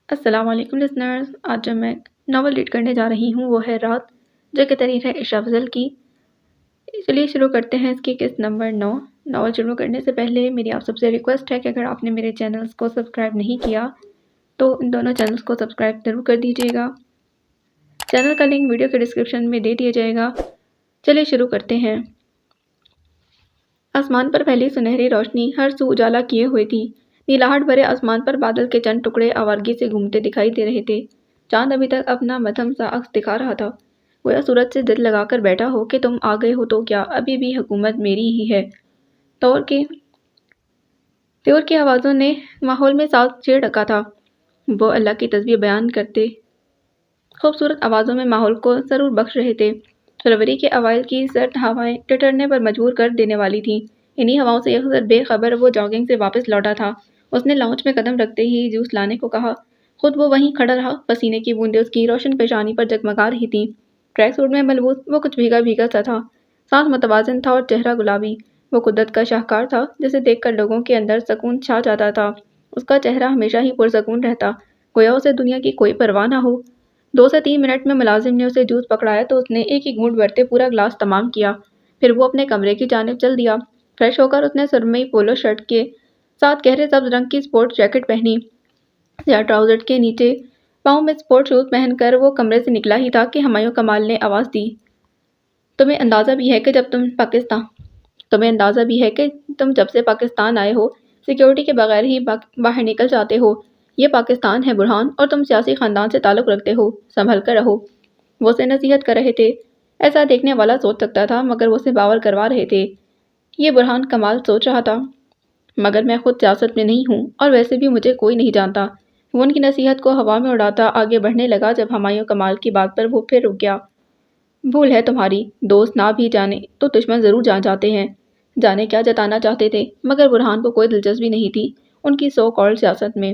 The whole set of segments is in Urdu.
السلام علیکم لسنرز، آج جو میں ناول ریڈ کرنے جا رہی ہوں وہ ہے رات، جو کہ تحریر ہے عشا افضل کی۔ چلیے شروع کرتے ہیں اس کی قسط نمبر 9۔ ناول شروع کرنے سے پہلے میری آپ سب سے ریکویسٹ ہے کہ اگر آپ نے میرے چینلز کو سبسکرائب نہیں کیا تو ان دونوں چینلز کو سبسکرائب ضرور کر دیجیے گا۔ چینل کا لنک ویڈیو کے ڈسکرپشن میں دے دیا جائے گا۔ چلیے شروع کرتے ہیں۔ آسمان پر پھیلی سنہری روشنی ہر سو اجالا کیے ہوئے تھی۔ نیلاہٹ بھرے آسمان پر بادل کے چند ٹکڑے آوارگی سے گھومتے دکھائی دے رہے تھے۔ چاند ابھی تک اپنا مدھم سا عکس دکھا رہا تھا، گویا سورج سے دل لگا کر بیٹھا ہو کہ تم آ گئے ہو تو کیا، ابھی بھی حکومت میری ہی ہے۔ طیور کی آوازوں نے ماحول میں ساز چھیڑ رکھا تھا۔ وہ اللہ کی تسبیح بیان کرتے خوبصورت آوازوں میں ماحول کو سرور بخش رہے تھے۔ فروری کے اوائل کی سرد ہوائیں ٹٹرنے پر مجبور کر دینے والی تھیں۔ انہی ہواؤں سے یکسر بے خبر وہ جاگنگ سے واپس لوٹا تھا۔ اس نے لاؤنج میں قدم رکھتے ہی جوس لانے کو کہا۔ خود وہ وہیں کھڑا رہا۔ پسینے کی بوندیں اس کی روشن پیشانی پر جگمگا رہی تھیں۔ ٹریک سوٹ میں ملبوس وہ کچھ بھیگا بھیگا سا تھا۔ سانس متوازن تھا اور چہرہ گلابی۔ وہ قدرت کا شاہکار تھا جسے دیکھ کر لوگوں کے اندر سکون چھا جاتا تھا۔ اس کا چہرہ ہمیشہ ہی پرسکون رہتا، گویا اسے دنیا کی کوئی پرواہ نہ ہو۔ 2 سے 3 منٹ میں ملازم نے اسے جوس پکڑایا تو اس نے ایک ایک گھونٹ بھرتے پورا گلاس تمام کیا۔ پھر وہ اپنے کمرے کی جانب چل دیا۔ فریش ہو کر اس نے سرمئی پولو شرٹ کے ساتھ گہرے سبز رنگ کی سپورٹ جیکٹ پہنی۔ سیاہ ٹراؤزر کے نیچے پاؤں میں سپورٹ شوز پہن کر وہ کمرے سے نکلا ہی تھا کہ ہمایوں کمال نے آواز دی۔ تمہیں اندازہ بھی ہے کہ تم جب سے پاکستان آئے ہو سیکیورٹی کے بغیر ہی باہر نکل جاتے ہو۔ یہ پاکستان ہے برہان، اور تم سیاسی خاندان سے تعلق رکھتے ہو، سنبھل کر رہو۔ وہ اسے نصیحت کر رہے تھے۔ ایسا دیکھنے والا سوچ سکتا تھا مگر وہ اسے باور کروا رہے تھے۔ یہ برہان کمال سوچ رہا تھا، مگر میں خود سیاست میں نہیں ہوں اور ویسے بھی مجھے کوئی نہیں جانتا۔ وہ ان کی نصیحت کو ہوا میں اڑاتا آگے بڑھنے لگا جب ہمایوں کمال کی بات پر وہ پھر رک گیا۔ بھول ہے تمہاری، دوست نہ بھی جانے تو دشمن ضرور جان جاتے ہیں۔ جانے کیا جتانا چاہتے تھے، مگر برہان کو کوئی دلچسپی نہیں تھی ان کی سو کالڈ سیاست میں۔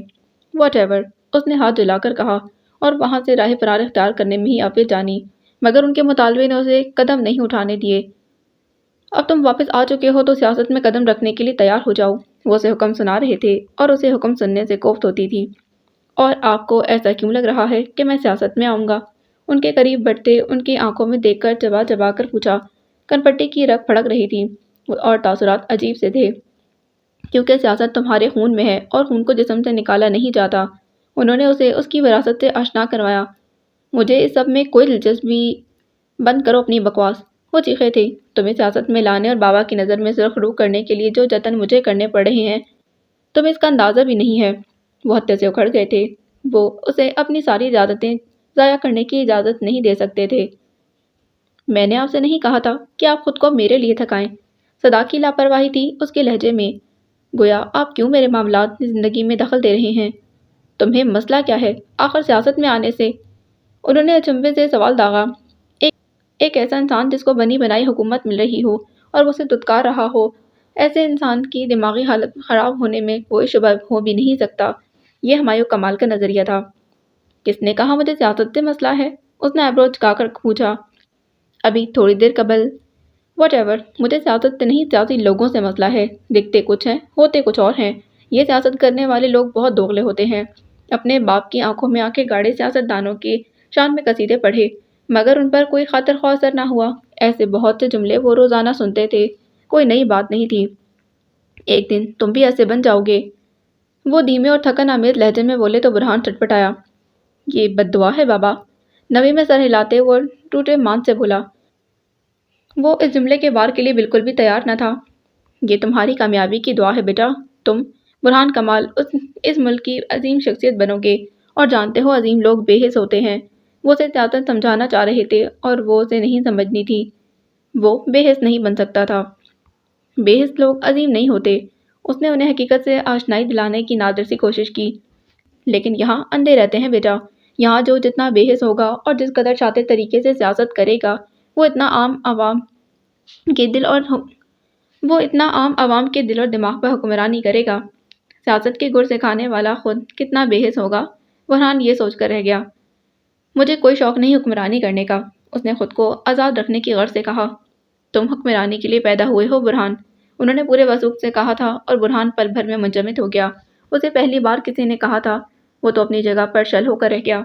واٹ ایور، اس نے ہاتھ جلا کر کہا اور وہاں سے راہ فرار اختیار کرنے میں ہی آفت جانی، مگر ان کے مطالبے نے اسے قدم نہیں اٹھانے دیے۔ اب تم واپس آ چکے ہو تو سیاست میں قدم رکھنے کے لیے تیار ہو جاؤ۔ وہ اسے حکم سنا رہے تھے اور اسے حکم سننے سے کوفت ہوتی تھی۔ اور آپ کو ایسا کیوں لگ رہا ہے کہ میں سیاست میں آؤں گا؟ ان کے قریب بڑھتے ان کی آنکھوں میں دیکھ کر چبا چبا کر پوچھا۔ کنپٹی کی رگ پھڑک رہی تھی اور تاثرات عجیب سے تھے، کیونکہ سیاست تمہارے خون میں ہے اور خون کو جسم سے نکالا نہیں جاتا۔ انہوں نے اسے اس کی وراثت سے آشنا کروایا۔ مجھے اس سب میں کوئی دلچسپی، بند کرو اپنی بکواس۔ وہ چیخے تھے۔ تمہیں سیاست میں لانے اور بابا کی نظر میں سرخ رو کرنے کے لیے جو جتن مجھے کرنے پڑ رہے ہیں، تمہیں اس کا اندازہ بھی نہیں ہے۔ وہ حد سے اکھڑ گئے تھے۔ وہ اسے اپنی ساری اجازتیں ضائع کرنے کی اجازت نہیں دے سکتے تھے۔ میں نے آپ سے نہیں کہا تھا کہ آپ خود کو میرے لیے تھکائیں۔ صدا کی لاپرواہی تھی اس کے لہجے میں، گویا آپ کیوں میرے معاملات میں زندگی میں دخل دے رہے ہیں؟ تمہیں مسئلہ کیا ہے آخر سیاست میں آنے سے؟ انہوں نے اچنبھے سے سوال داغا۔ ایک ایسا انسان جس کو بنی بنائی حکومت مل رہی ہو اور وہ اسے دھتکار رہا ہو، ایسے انسان کی دماغی حالت خراب ہونے میں کوئی شبہ ہو بھی نہیں سکتا۔ یہ ہمایوں کمال کا نظریہ تھا۔ کس نے کہا مجھے سیاست سے مسئلہ ہے؟ اس نے آئیبرو جھکا کر پوچھا۔ ابھی تھوڑی دیر قبل۔ واٹ ایور، مجھے سیاست سے نہیں سیاسی لوگوں سے مسئلہ ہے۔ دکھتے کچھ ہیں، ہوتے کچھ اور ہیں۔ یہ سیاست کرنے والے لوگ بہت دوغلے ہوتے ہیں۔ اپنے باپ کی آنکھوں میں آنکھیں گاڑے سیاست دانوں کی شان میں قصیدے پڑھے، مگر ان پر کوئی خاطر خواہ اثر نہ ہوا۔ ایسے بہت سے جملے وہ روزانہ سنتے تھے، کوئی نئی بات نہیں تھی۔ ایک دن تم بھی ایسے بن جاؤ گے۔ وہ دھیمے اور تھکن آمیز لہجے میں بولے تو برہان چٹپٹایا۔ یہ بد دعا ہے بابا، نوی میں سر ہلاتے وہ ٹوٹے مان سے بولا۔ وہ اس جملے کے وار کے لیے بالکل بھی تیار نہ تھا۔ یہ تمہاری کامیابی کی دعا ہے بیٹا۔ تم برہان کمال اس ملک کی عظیم شخصیت بنو گے، اور جانتے ہو عظیم لوگ بے حس ہوتے ہیں۔ وہ اسے سیاست سمجھانا چاہ رہے تھے اور وہ اسے نہیں سمجھنی تھی۔ وہ بے حس نہیں بن سکتا تھا۔ بے حس لوگ عظیم نہیں ہوتے۔ اس نے انہیں حقیقت سے آشنائی دلانے کی نادر سی کوشش کی۔ لیکن یہاں اندھے رہتے ہیں بیٹا۔ یہاں جو جتنا بے حس ہوگا اور جس قدر شاطر طریقے سے سیاست کرے گا، وہ اتنا عام عوام کے دل اور دماغ پر حکمرانی کرے گا۔ سیاست کے گر سکھانے والا خود کتنا بے حس ہوگا۔ برہان یہ سوچ کر رہ گیا۔ مجھے کوئی شوق نہیں حکمرانی کرنے کا، اس نے خود کو آزاد رکھنے کی غرض سے کہا۔ تم حکمرانی کے لیے پیدا ہوئے ہو برہان، انہوں نے پورے وثوق سے کہا تھا، اور برہان پل بھر میں منجمد ہو گیا۔ اسے پہلی بار کسی نے کہا تھا وہ تو اپنی جگہ پر شل ہو کر رہ گیا۔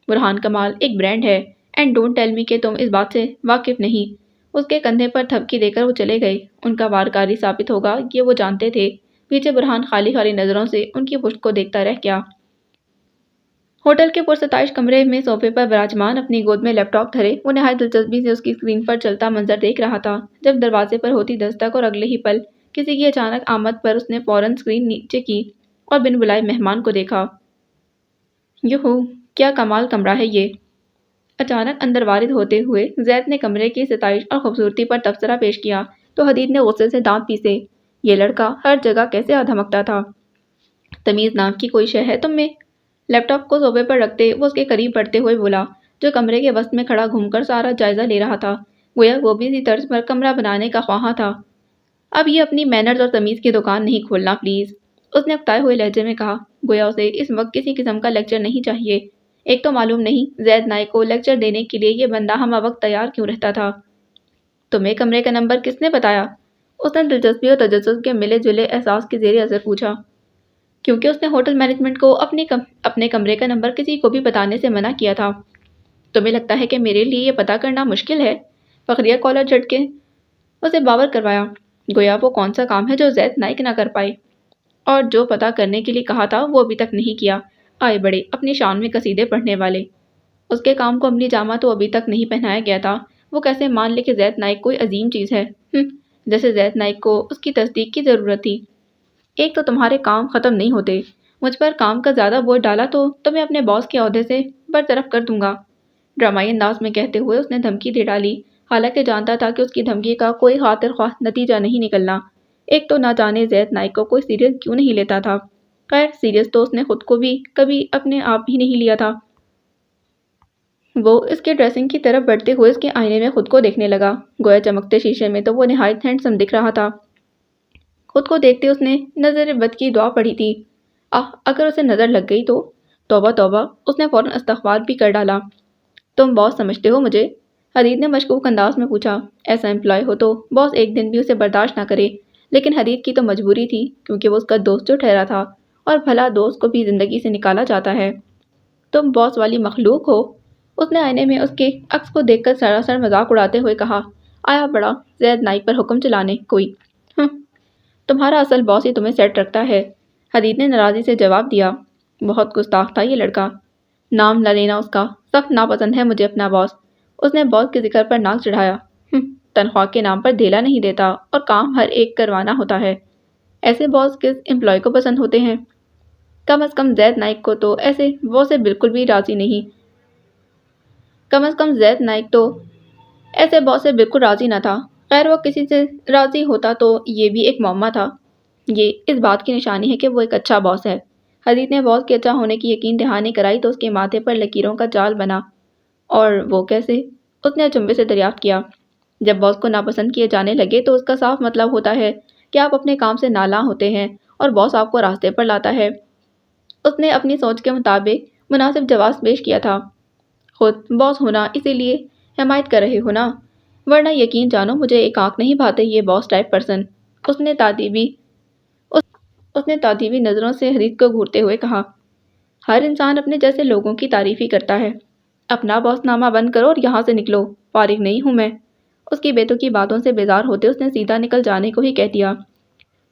برہان کمال ایک برانڈ ہے، اینڈ ڈونٹ ٹیل می کہ تم اس بات سے واقف نہیں۔ اس کے کندھے پر تھپکی دے کر وہ چلے گئے۔ ان کا وارکاری ثابت ہوگا یہ وہ جانتے تھے۔ پیچھے برہان خالی خالی نظروں سے ان کی پشت کو دیکھتا رہ گیا۔ ہوٹل کے پرستائش کمرے میں صوفے پر براجمان اپنی گود میں لیپ ٹاپ دھرے وہ نہایت دلچسپی سے اس کی اسکرین پر چلتا منظر دیکھ رہا تھا، جب دروازے پر ہوتی دستک اور اگلے ہی پل کسی کی اچانک آمد پر اس نے فوراً اسکرین نیچے کی اور بن بلائے مہمان کو دیکھا۔ یوہو، کیا کمال کمرہ ہے یہ! اچانک اندر وارد ہوتے ہوئے زید نے کمرے کی ستائش اور خوبصورتی پر تبصرہ پیش کیا تو حدید نے غصے سے دانت پیسے۔ یہ لڑکا ہر جگہ کیسے دھمکتا تھا! تمیز نام کی کوئی شے ہے تم میں؟ لیپ ٹاپ کو صوفے پر رکھتے وہ اس کے قریب بڑھتے ہوئے بولا، جو کمرے کے وسط میں کھڑا گھوم کر سارا جائزہ لے رہا تھا، گویا وہ بھی اسی طرز پر کمرہ بنانے کا خواہاں تھا۔ اب یہ اپنی مینرز اور تمیز کی دکان نہیں کھولنا پلیز، اس نے اکتائے ہوئے لہجے میں کہا، گویا اسے اس وقت کسی قسم کا لیکچر نہیں چاہیے۔ ایک تو معلوم نہیں زید نائک کو لیکچر دینے کے لیے یہ بندہ ہمہ وقت تیار کیوں رہتا تھا۔ تمہیں کمرے کا نمبر کس نے بتایا؟ اس نے دلچسپی اور تجسس کے ملے جلے احساس کے زیر اثر پوچھا۔ کیونکہ اس نے ہوٹل مینجمنٹ کو اپنے کمرے کا نمبر کسی کو بھی بتانے سے منع کیا تھا۔ تمہیں لگتا ہے کہ میرے لیے یہ پتہ کرنا مشکل ہے؟ فخریہ کالر جھٹکے اسے باور کروایا، گویا وہ کون سا کام ہے جو زید نائک نہ کر پائے، اور جو پتہ کرنے کے لیے کہا تھا وہ ابھی تک نہیں کیا۔ آئے بڑے اپنی شان میں قصیدے پڑھنے والے! اس کے کام کو عملی جامہ تو ابھی تک نہیں پہنایا گیا تھا، وہ کیسے مان لے کہ زید نائک کوئی عظیم چیز ہے؟ جیسے زید نائک کو اس کی تصدیق کی ضرورت تھی۔ ایک تو تمہارے کام ختم نہیں ہوتے، مجھ پر کام کا زیادہ بوجھ ڈالا تو تمہیں اپنے باس کے عہدے سے برطرف کر دوں گا، ڈرامائی انداز میں کہتے ہوئے اس نے دھمکی دے ڈالی، حالانکہ جانتا تھا کہ اس کی دھمکی کا کوئی خاطر خواہ نتیجہ نہیں نکلنا۔ ایک تو نہ جانے زید نائک کو کوئی سیریس کیوں نہیں لیتا تھا، خیر سیریس تو اس نے خود کو بھی کبھی اپنے آپ بھی نہیں لیا تھا۔ وہ اس کے ڈریسنگ کی طرف بڑھتے ہوئے اس کے آئینے میں خود کو دیکھنے لگا، گویا چمکتے شیشے میں تو وہ نہایت ہینڈسم دکھ رہا تھا۔ خود کو دیکھتے اس نے نظر بد کی دعا پڑھی تھی، اگر اسے نظر لگ گئی تو توبہ توبہ، اس نے فوراً استغفار بھی کر ڈالا۔ تم باس سمجھتے ہو مجھے؟ حدید نے مشکوک انداز میں پوچھا۔ ایسا امپلائی ہو تو باس ایک دن بھی اسے برداشت نہ کرے، لیکن حدید کی تو مجبوری تھی کیونکہ وہ اس کا دوست جو ٹھہرا تھا، اور بھلا دوست کو بھی زندگی سے نکالا جاتا ہے۔ تم باس والی مخلوق ہو، اس نے آئینے میں اس کے عکس کو دیکھ کر سراسر مذاق اڑاتے ہوئے کہا، آیا بڑا زید نائک پر حکم چلانے کوئی! تمہارا اصل باس ہی تمہیں سیٹ رکھتا ہے، حدید نے ناراضی سے جواب دیا۔ بہت گستاخ تھا یہ لڑکا، نام نہ لینا اس کا، سخت ناپسند ہے مجھے اپنا باس۔ اس نے باس کے ذکر پر ناک چڑھایا، تنخواہ کے نام پر دھیلا نہیں دیتا اور کام ہر ایک کروانا ہوتا ہے۔ ایسے باس کس امپلائی کو پسند ہوتے ہیں؟ کم از کم زید نائک کو تو ایسے باس سے بالکل بھی راضی نہیں۔ کم از کم زید نائک تو ایسے باس سے بالکل راضی نہ تھا۔ خیر وہ کسی سے راضی ہوتا تو یہ بھی ایک معمہ تھا، یہ اس بات کی نشانی ہے کہ وہ ایک اچھا باس ہے۔ حدید نے باس کے اچھا ہونے کی یقین دہانی کرائی تو اس کے ماتھے پر لکیروں کا جال بنا۔ اور وہ کیسے؟ اس نے اچنبھے سے دریافت کیا۔ جب باس کو ناپسند کیے جانے لگے تو اس کا صاف مطلب ہوتا ہے کہ آپ اپنے کام سے نالاں ہوتے ہیں اور باس آپ کو راستے پر لاتا ہے۔ اس نے اپنی سوچ کے مطابق مناسب جواز پیش کیا تھا، خود باس ہونا اسی لیے حمایت کر رہے ہو نا، ورنہ یقین جانو مجھے ایک آنکھ نہیں بھاتے یہ باس ٹائپ پرسن۔ اس نے تادیبی نظروں سے حدید کو گھورتے ہوئے کہا، ہر انسان اپنے جیسے لوگوں کی تعریف ہی کرتا ہے۔ اپنا باس نامہ بند کرو اور یہاں سے نکلو، فارغ نہیں ہوں میں۔ اس کی بیتوکی باتوں سے بیزار ہوتے اس نے سیدھا نکل جانے کو ہی کہہ دیا۔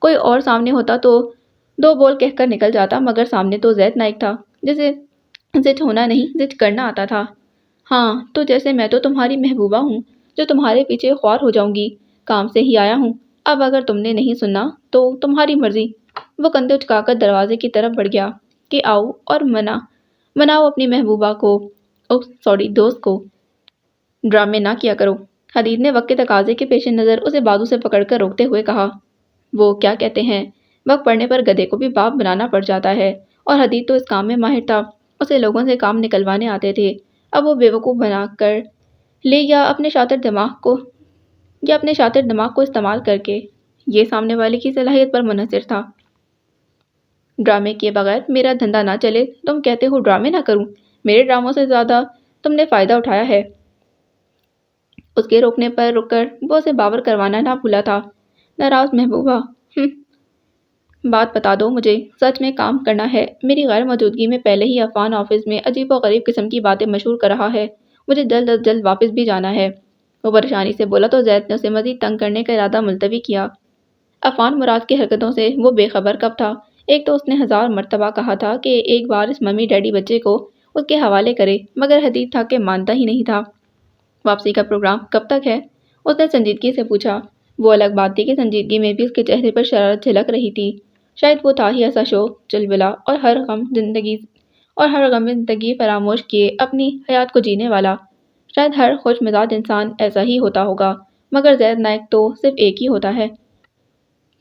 کوئی اور سامنے ہوتا تو دو بول کہہ کر نکل جاتا، مگر سامنے تو زید نائک تھا جسے زچ ہونا نہیں زچ کرنا آتا تھا۔ ہاں تو جیسے میں تو تمہاری محبوبہ ہوں جو تمہارے پیچھے خوار ہو جاؤں گی، کام سے ہی آیا ہوں، اب اگر تم نے نہیں سننا تو تمہاری مرضی۔ وہ کندھے اچکا کر دروازے کی طرف بڑھ گیا کہ آؤ اور مناؤ اپنی محبوبہ کو، دوست کو۔ ڈرامے نہ کیا کرو، حدید نے وقت کے تقاضے کے پیش نظر اسے بازو سے پکڑ کر روکتے ہوئے کہا۔ وہ کیا کہتے ہیں، وقت پڑنے پر گدھے کو بھی باپ بنانا پڑ جاتا ہے، اور حدید تو اس کام میں ماہر تھا، اسے لوگوں سے کام نکلوانے آتے تھے۔ اب وہ بیوقوف بنا کر لے یا اپنے شاطر دماغ کو استعمال کر کے، یہ سامنے والے کی صلاحیت پر منحصر تھا۔ ڈرامے کیے بغیر میرا دھندا نہ چلے، تم کہتے ہو ڈرامے نہ کروں؟ میرے ڈراموں سے زیادہ تم نے فائدہ اٹھایا ہے۔ اس کے روکنے پر رک کر وہ اسے باور کروانا نہ بھولا تھا، ناراض محبوبہ، بات بتا دو مجھے، سچ میں کام کرنا ہے۔ میری غیر موجودگی میں پہلے ہی عفان آفس میں عجیب و غریب قسم کی باتیں مشہور کر رہا ہے، مجھے جلد از جلد واپس بھی جانا ہے۔ وہ پریشانی سے بولا تو زید نے اسے مزید تنگ کرنے کا ارادہ ملتوی کیا۔ عفان مراد کی حرکتوں سے وہ بے خبر کب تھا؟ ایک تو اس نے 1000 مرتبہ کہا تھا کہ ایک بار اس ممی ڈیڈی بچے کو اس کے حوالے کرے، مگر حدید تھا کہ مانتا ہی نہیں تھا۔ واپسی کا پروگرام کب تک ہے؟ اس نے سنجیدگی سے پوچھا۔ وہ الگ بات تھی کہ سنجیدگی میں بھی اس کے چہرے پر شرارت جھلک رہی تھی۔ شاید وہ تھا ہی ایسا شوق، چلبلا اور ہر غم زندگی فراموش کیے اپنی حیات کو جینے والا۔ شاید ہر خوش مزاج انسان ایسا ہی ہوتا ہوگا، مگر زید نائک تو صرف ایک ہی ہوتا ہے۔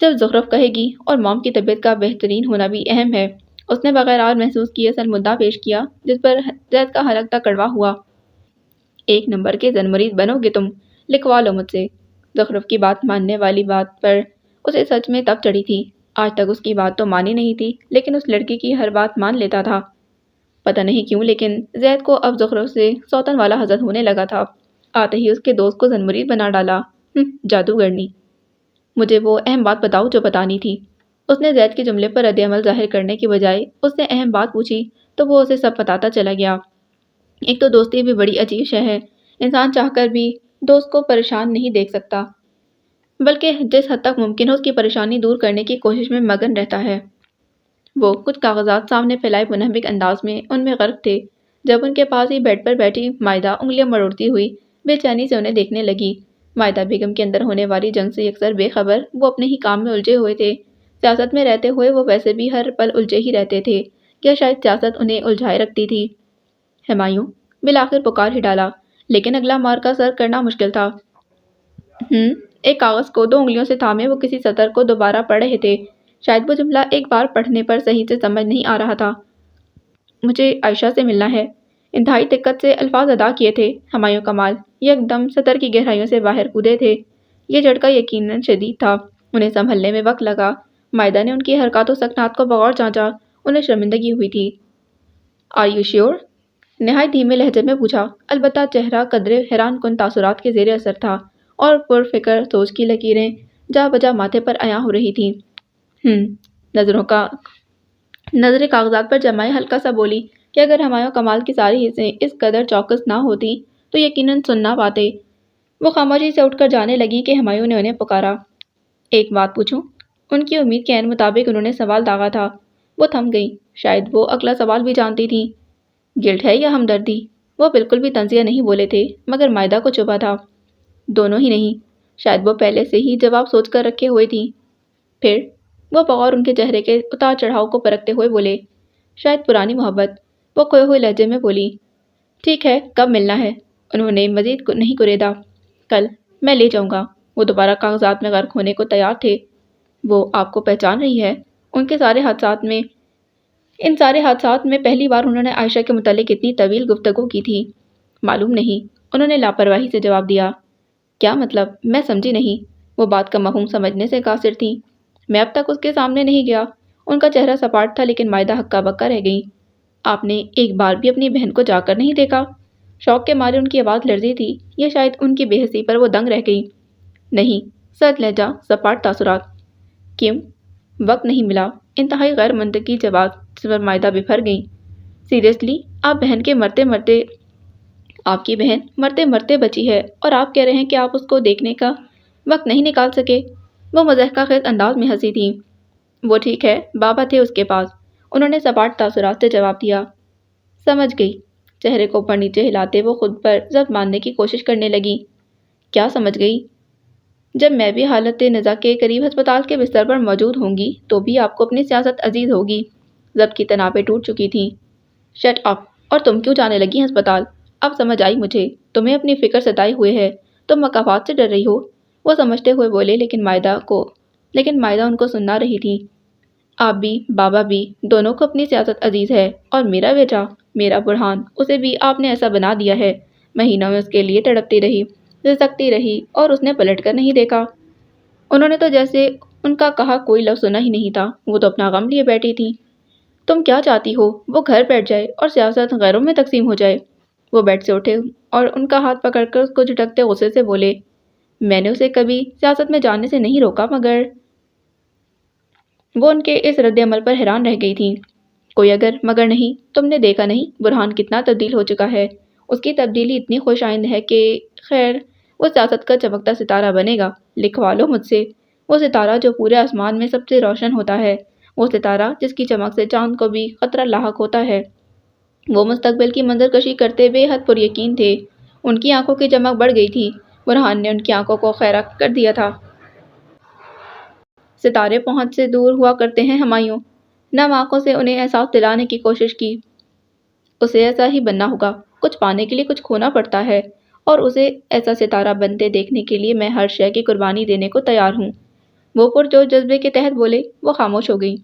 جب زخرف کہے گی اور موم کی طبیعت کا بہترین ہونا بھی اہم ہے۔ اس نے بغیر آر محسوس کیے اصل مدعا پیش کیا، جس پر زید کا حلقہ کڑوا ہوا۔ 1 نمبر کے زن مرید بنو گے تم، لکھوا لو مجھ سے۔ زخرف کی بات ماننے والی بات پر اسے سچ میں تب چڑھی تھی۔ آج تک اس کی بات تو مانی نہیں تھی، لیکن اس لڑکی کی ہر بات مان لیتا تھا۔ پتہ نہیں کیوں، لیکن زید کو اب زخرف سے سوتن والا حسد ہونے لگا تھا۔ آتے ہی اس کے دوست کو زن مرید بنا ڈالا۔ جادوگرنی! مجھے وہ اہم بات بتاؤ جو بتانی تھی۔ اس نے زید کے جملے پر رد عمل ظاہر کرنے کی بجائے اس سے اہم بات پوچھی تو وہ اسے سب بتاتا چلا گیا۔ ایک تو دوستی بھی بڑی عجیب شے ہے، انسان چاہ کر بھی دوست کو پریشان نہیں دیکھ سکتا، بلکہ جس حد تک ممکن ہو اس کی پریشانی دور کرنے کی کوشش میں مگن رہتا ہے۔ وہ کچھ کاغذات سامنے پھیلائے منہمک انداز میں ان میں غرق تھے، جب ان کے پاس ہی بیڈ پر بیٹھی مائدہ انگلیاں مروڑتی ہوئی بے چینی سے انہیں دیکھنے لگی۔ مائدہ بیگم کے اندر ہونے والی جنگ سے یکسر بے خبر، وہ اپنے ہی کام میں الجھے ہوئے تھے۔ سیاست میں رہتے ہوئے وہ ویسے بھی ہر پل الجھے ہی رہتے تھے، یا شاید سیاست انہیں الجھائے رکھتی تھی۔ ہمایوں بالآخر پکار ہی ڈالا، لیکن اگلا مار کا سر کرنا مشکل تھا۔ ایک کاغذ کو 2 انگلیوں سے تھامے وہ کسی سطر کو دوبارہ پڑھ رہے تھے۔ شاید وہ جملہ ایک بار پڑھنے پر صحیح سے سمجھ نہیں آ رہا تھا۔ مجھے عائشہ سے ملنا ہے، انتہائی دقت سے الفاظ ادا کیے تھے ہمایوں کمال۔ یک دم سطر کی گہرائیوں سے باہر کودے تھے۔ یہ جھٹکا یقیناً شدید تھا، انہیں سنبھلنے میں وقت لگا۔ مائدہ نے ان کی حرکات و سکنات کو بغور جانچا، انہیں شرمندگی ہوئی تھی۔ Are you sure? نہایت دھیمے لہجے میں پوچھا، البتہ چہرہ قدرے حیران کن تاثرات کے زیر اثر تھا، اور پرفکر سوچ کی لکیریں جا بجا ماتھے پر عیاں ہو رہی تھیں۔ نظریں کاغذات پر جمائے ہلکا سا بولی کہ اگر ہمایوں کمال کی ساری حصیں اس قدر چوکس نہ ہوتی تو یقیناً سن نہ پاتے۔ وہ خاموشی سے اٹھ کر جانے لگی کہ ہمایوں نے انہیں پکارا۔ ایک بات پوچھوں؟ ان کی امید کے عین مطابق انہوں نے سوال داغا تھا۔ وہ تھم گئی، شاید وہ اگلا سوال بھی جانتی تھیں۔ گلٹ ہے یا ہمدردی؟ وہ بالکل بھی طنزیہ نہیں بولے تھے، مگر مائدہ کو چبھا تھا۔ دونوں ہی نہیں، شاید وہ پہلے سے ہی جواب سوچ کر رکھے ہوئے تھیں۔ پھر وہ بغور ان کے چہرے کے اتار چڑھاؤ کو پرکھتے ہوئے بولے، شاید پرانی محبت۔ وہ کھوئے ہوئے لہجے میں بولی، ٹھیک ہے، کب ملنا ہے؟ انہوں نے مزید نہیں کریدا۔ کل، میں لے جاؤں گا۔ وہ دوبارہ کاغذات میں غرق ہونے کو تیار تھے۔ وہ آپ کو پہچان رہی ہے؟ ان سارے حادثات میں پہلی بار انہوں نے عائشہ کے متعلق اتنی طویل گفتگو کی تھی۔ معلوم نہیں، انہوں نے لاپرواہی سے جواب دیا۔ کیا مطلب؟ میں سمجھی نہیں۔ وہ بات کا مفہوم سمجھنے سے قاصر تھیں۔ میں اب تک اس کے سامنے نہیں گیا۔ ان کا چہرہ سپاٹ تھا، لیکن مائدہ ہکا بکا رہ گئی۔ آپ نے ایک بار بھی اپنی بہن کو جا کر نہیں دیکھا؟ شوق کے مارے ان کی آواز لرزی تھی، یا شاید ان کی بے حسی پر وہ دنگ رہ گئی۔ نہیں، سرد لہجہ، سپاٹ تاثرات۔ کیوں؟ وقت نہیں ملا۔ انتہائی غیر منطقی جواب، جس پر مائدہ بفر گئیں۔ سیریسلی؟ آپ کی بہن مرتے مرتے بچی ہے، اور آپ کہہ رہے ہیں کہ آپ اس کو دیکھنے کا وقت نہیں نکال سکے؟ وہ مضحکہ خیز انداز میں ہنسی تھیں۔ وہ ٹھیک ہے، بابا تھے اس کے پاس، انہوں نے سپاٹ تاثرات سے جواب دیا۔ سمجھ گئی۔ چہرے کو اوپر نیچے ہلاتے وہ خود پر ضبط باندھنے کی کوشش کرنے لگی۔ کیا سمجھ گئی؟ جب میں بھی حالت نزا کے قریب ہسپتال کے بستر پر موجود ہوں گی تو بھی آپ کو اپنی سیاست عزیز ہوگی۔ ضبط کی تنابیں ٹوٹ چکی تھیں۔ Shut up! اور تم کیوں جانے لگی ہسپتال؟ اب سمجھ آئی مجھے، تمہیں اپنی فکر ستائی ہوئے ہے، تم مکافات سے ڈر رہی ہو۔ وہ سمجھتے ہوئے بولے، لیکن مائدہ ان کو سننا رہی تھی۔ آپ بھی، بابا بھی، دونوں کو اپنی سیاست عزیز ہے، اور میرا بیٹا، میرا برہان، اسے بھی آپ نے ایسا بنا دیا ہے۔ مہینوں میں اس کے لیے تڑپتی رہی، رسکتی رہی، اور اس نے پلٹ کر نہیں دیکھا۔ انہوں نے تو جیسے ان کا کہا کوئی لفظ سنا ہی نہیں تھا، وہ تو اپنا غم لیے بیٹھی تھی۔ تم کیا چاہتی ہو؟ وہ گھر بیٹھ جائے اور سیاست غیروں میں تقسیم ہو جائے؟ وہ بیڈ سے اٹھے اور ان کا ہاتھ پکڑ کر اس کو جھٹکتے غصے سے بولے، میں نے اسے کبھی سیاست میں جانے سے نہیں روکا، مگر وہ ان کے اس رد عمل پر حیران رہ گئی تھی۔ کوئی اگر مگر نہیں، تم نے دیکھا نہیں برہان کتنا تبدیل ہو چکا ہے؟ اس کی تبدیلی اتنی خوش آئند ہے کہ خیر وہ سیاست کا چمکتا ستارہ بنے گا۔ لکھوا لو مجھ سے، وہ ستارہ جو پورے آسمان میں سب سے روشن ہوتا ہے، وہ ستارہ جس کی چمک سے چاند کو بھی خطرہ لاحق ہوتا ہے۔ وہ مستقبل کی منظر کشی کرتے بے حد پر یقین تھے۔ ان کی آنکھوں کی چمک بڑھ گئی تھی۔ برہان نے ان کی آنکھوں کو خیرہ کر دیا تھا۔ ستارے پہنچ سے دور ہوا کرتے ہیں ہمایوں، نم آنکھوں سے انہیں احساس دلانے کی کوشش کی۔ اسے ایسا ہی بننا ہوگا، کچھ پانے کے لیے کچھ کھونا پڑتا ہے، اور اسے ایسا ستارہ بنتے دیکھنے کے لیے میں ہر شے کی قربانی دینے کو تیار ہوں۔ وہ پرجوش جذبے کے تحت بولے۔ وہ خاموش ہو گئی۔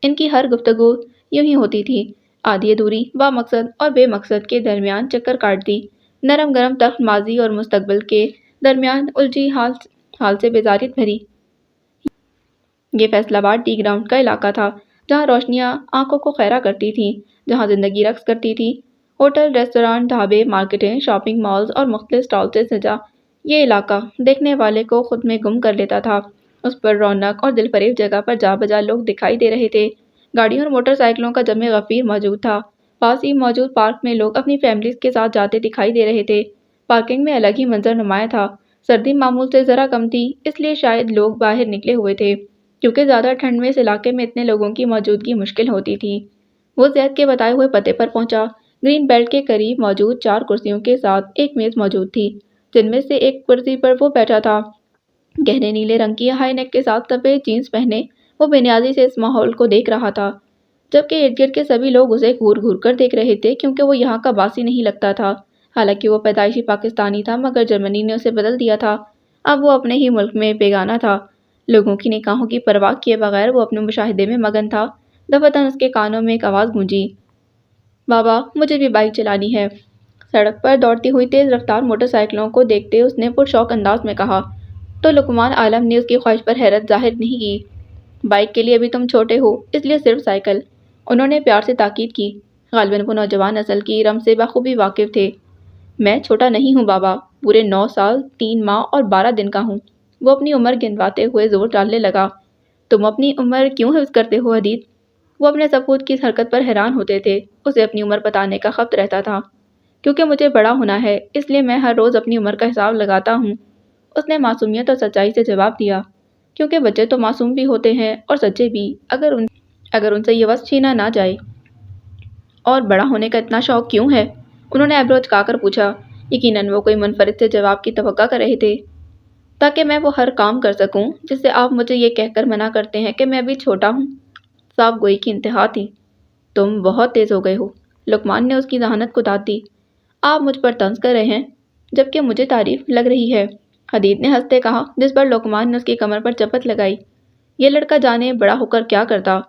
ان کی ہر گفتگو یوں ہی ہوتی تھی، آدھی ادھوری، با مقصد اور بے مقصد کے درمیان چکر کاٹتی، نرم گرم تخت ماضی اور مستقبل کے درمیان الجھی حال سے بیزاریت بھری۔ یہ فیصل آباد ٹی گراؤنڈ کا علاقہ تھا، جہاں روشنیاں آنکھوں کو خیرہ کرتی تھیں، جہاں زندگی رقص کرتی تھی۔ ہوٹل، ریستوران، ڈھابے، مارکیٹیں، شاپنگ مالز اور مختلف اسٹال سے سجا یہ علاقہ دیکھنے والے کو خود میں گم کر لیتا تھا۔ اس پر رونق اور دل فریب جگہ پر جا بجا لوگ دکھائی دے رہے تھے۔ گاڑیوں اور موٹر سائیکلوں کا جمع غفیر موجود تھا۔ پاس ہی موجود پارک میں لوگ اپنی فیملیز کے ساتھ جاتے دکھائی دے رہے تھے۔ پارکنگ میں الگ ہی منظر نمایاں تھا۔ سردی معمول سے ذرا کم تھی، اس لیے شاید لوگ باہر نکلے ہوئے تھے، کیونکہ زیادہ ٹھنڈ میں اس علاقے میں اتنے لوگوں کی موجودگی مشکل ہوتی تھی۔ وہ زید کے بتائے ہوئے پتے پر پہنچا۔ گرین بیلٹ کے قریب موجود 4 کرسیوں کے ساتھ ایک میز موجود تھی، جن میں سے ایک کرسی پر وہ بیٹھا تھا۔ گہرے نیلے رنگ کی ہائی نیک کے ساتھ سفید جینس پہنے وہ بے نیازی سے اس ماحول کو دیکھ رہا تھا، جبکہ ارد گرد کے سبھی لوگ اسے گھور گھور کر دیکھ رہے تھے، کیونکہ وہ یہاں کا باسی نہیں لگتا تھا۔ حالانکہ وہ پیدائشی پاکستانی تھا، مگر جرمنی نے اسے بدل دیا تھا۔ اب وہ اپنے ہی ملک میں بیگانہ تھا۔ لوگوں کی نگاہوں کی پرواہ کیے بغیر وہ اپنے مشاہدے میں مگن تھا۔ دفعتاً اس کے کانوں میں ایک آواز گونجی، بابا مجھے بھی بائک چلانی ہے۔ سڑک پر دوڑتی ہوئی تیز رفتار موٹر سائیکلوں کو دیکھتے اس نے پرشوق انداز میں کہا۔ تو لقمان عالم نے اس کی خواہش پر حیرت ظاہر نہیں کی۔ بائک کے لیے ابھی تم چھوٹے ہو، اس لیے صرف سائیکل، انہوں نے پیار سے تاکید کی۔ غالباً وہ نوجوان نسل کی رم سے بخوبی واقف تھے۔ میں چھوٹا نہیں ہوں بابا، پورے 9 سال 3 ماہ اور 12 دن کا ہوں۔ وہ اپنی عمر گنواتے ہوئے زور ڈالنے لگا۔ تم اپنی عمر کیوں حفظ کرتے ہو حدید؟ وہ اپنے سپوت کی اس حرکت پر حیران ہوتے تھے۔ اسے اپنی عمر بتانے کا خبط رہتا تھا۔ کیونکہ مجھے بڑا ہونا ہے، اس لیے میں ہر روز اپنی عمر کا حساب لگاتا ہوں، اس نے معصومیت اور سچائی سے جواب دیا۔ کیونکہ بچے تو معصوم بھی ہوتے ہیں اور سچے بھی، اگر ان سے یہ وصف چھینا نہ جائے۔ اور بڑا ہونے کا اتنا شوق کیوں ہے؟ انہوں نے ایبرو چکا کر پوچھا۔ یقیناً وہ کوئی منفرد سے جواب کی توقع کر رہے تھے۔ تاکہ میں وہ ہر کام کر سکوں جس سے آپ مجھے یہ کہہ کر منع کرتے ہیں کہ میں ابھی چھوٹا ہوں۔ صاف گوئی کی انتہا تھی۔ تم بہت تیز ہو گئے ہو، لقمان نے اس کی ذہانت کو داد دی۔ آپ مجھ پر طنز کر رہے ہیں، جبکہ مجھے تعریف لگ رہی ہے، حدید نے ہنستے کہا، جس پر لقمان نے اس کی کمر پر چپت لگائی۔ یہ لڑکا جانے بڑا ہو کر کیا کرتا؟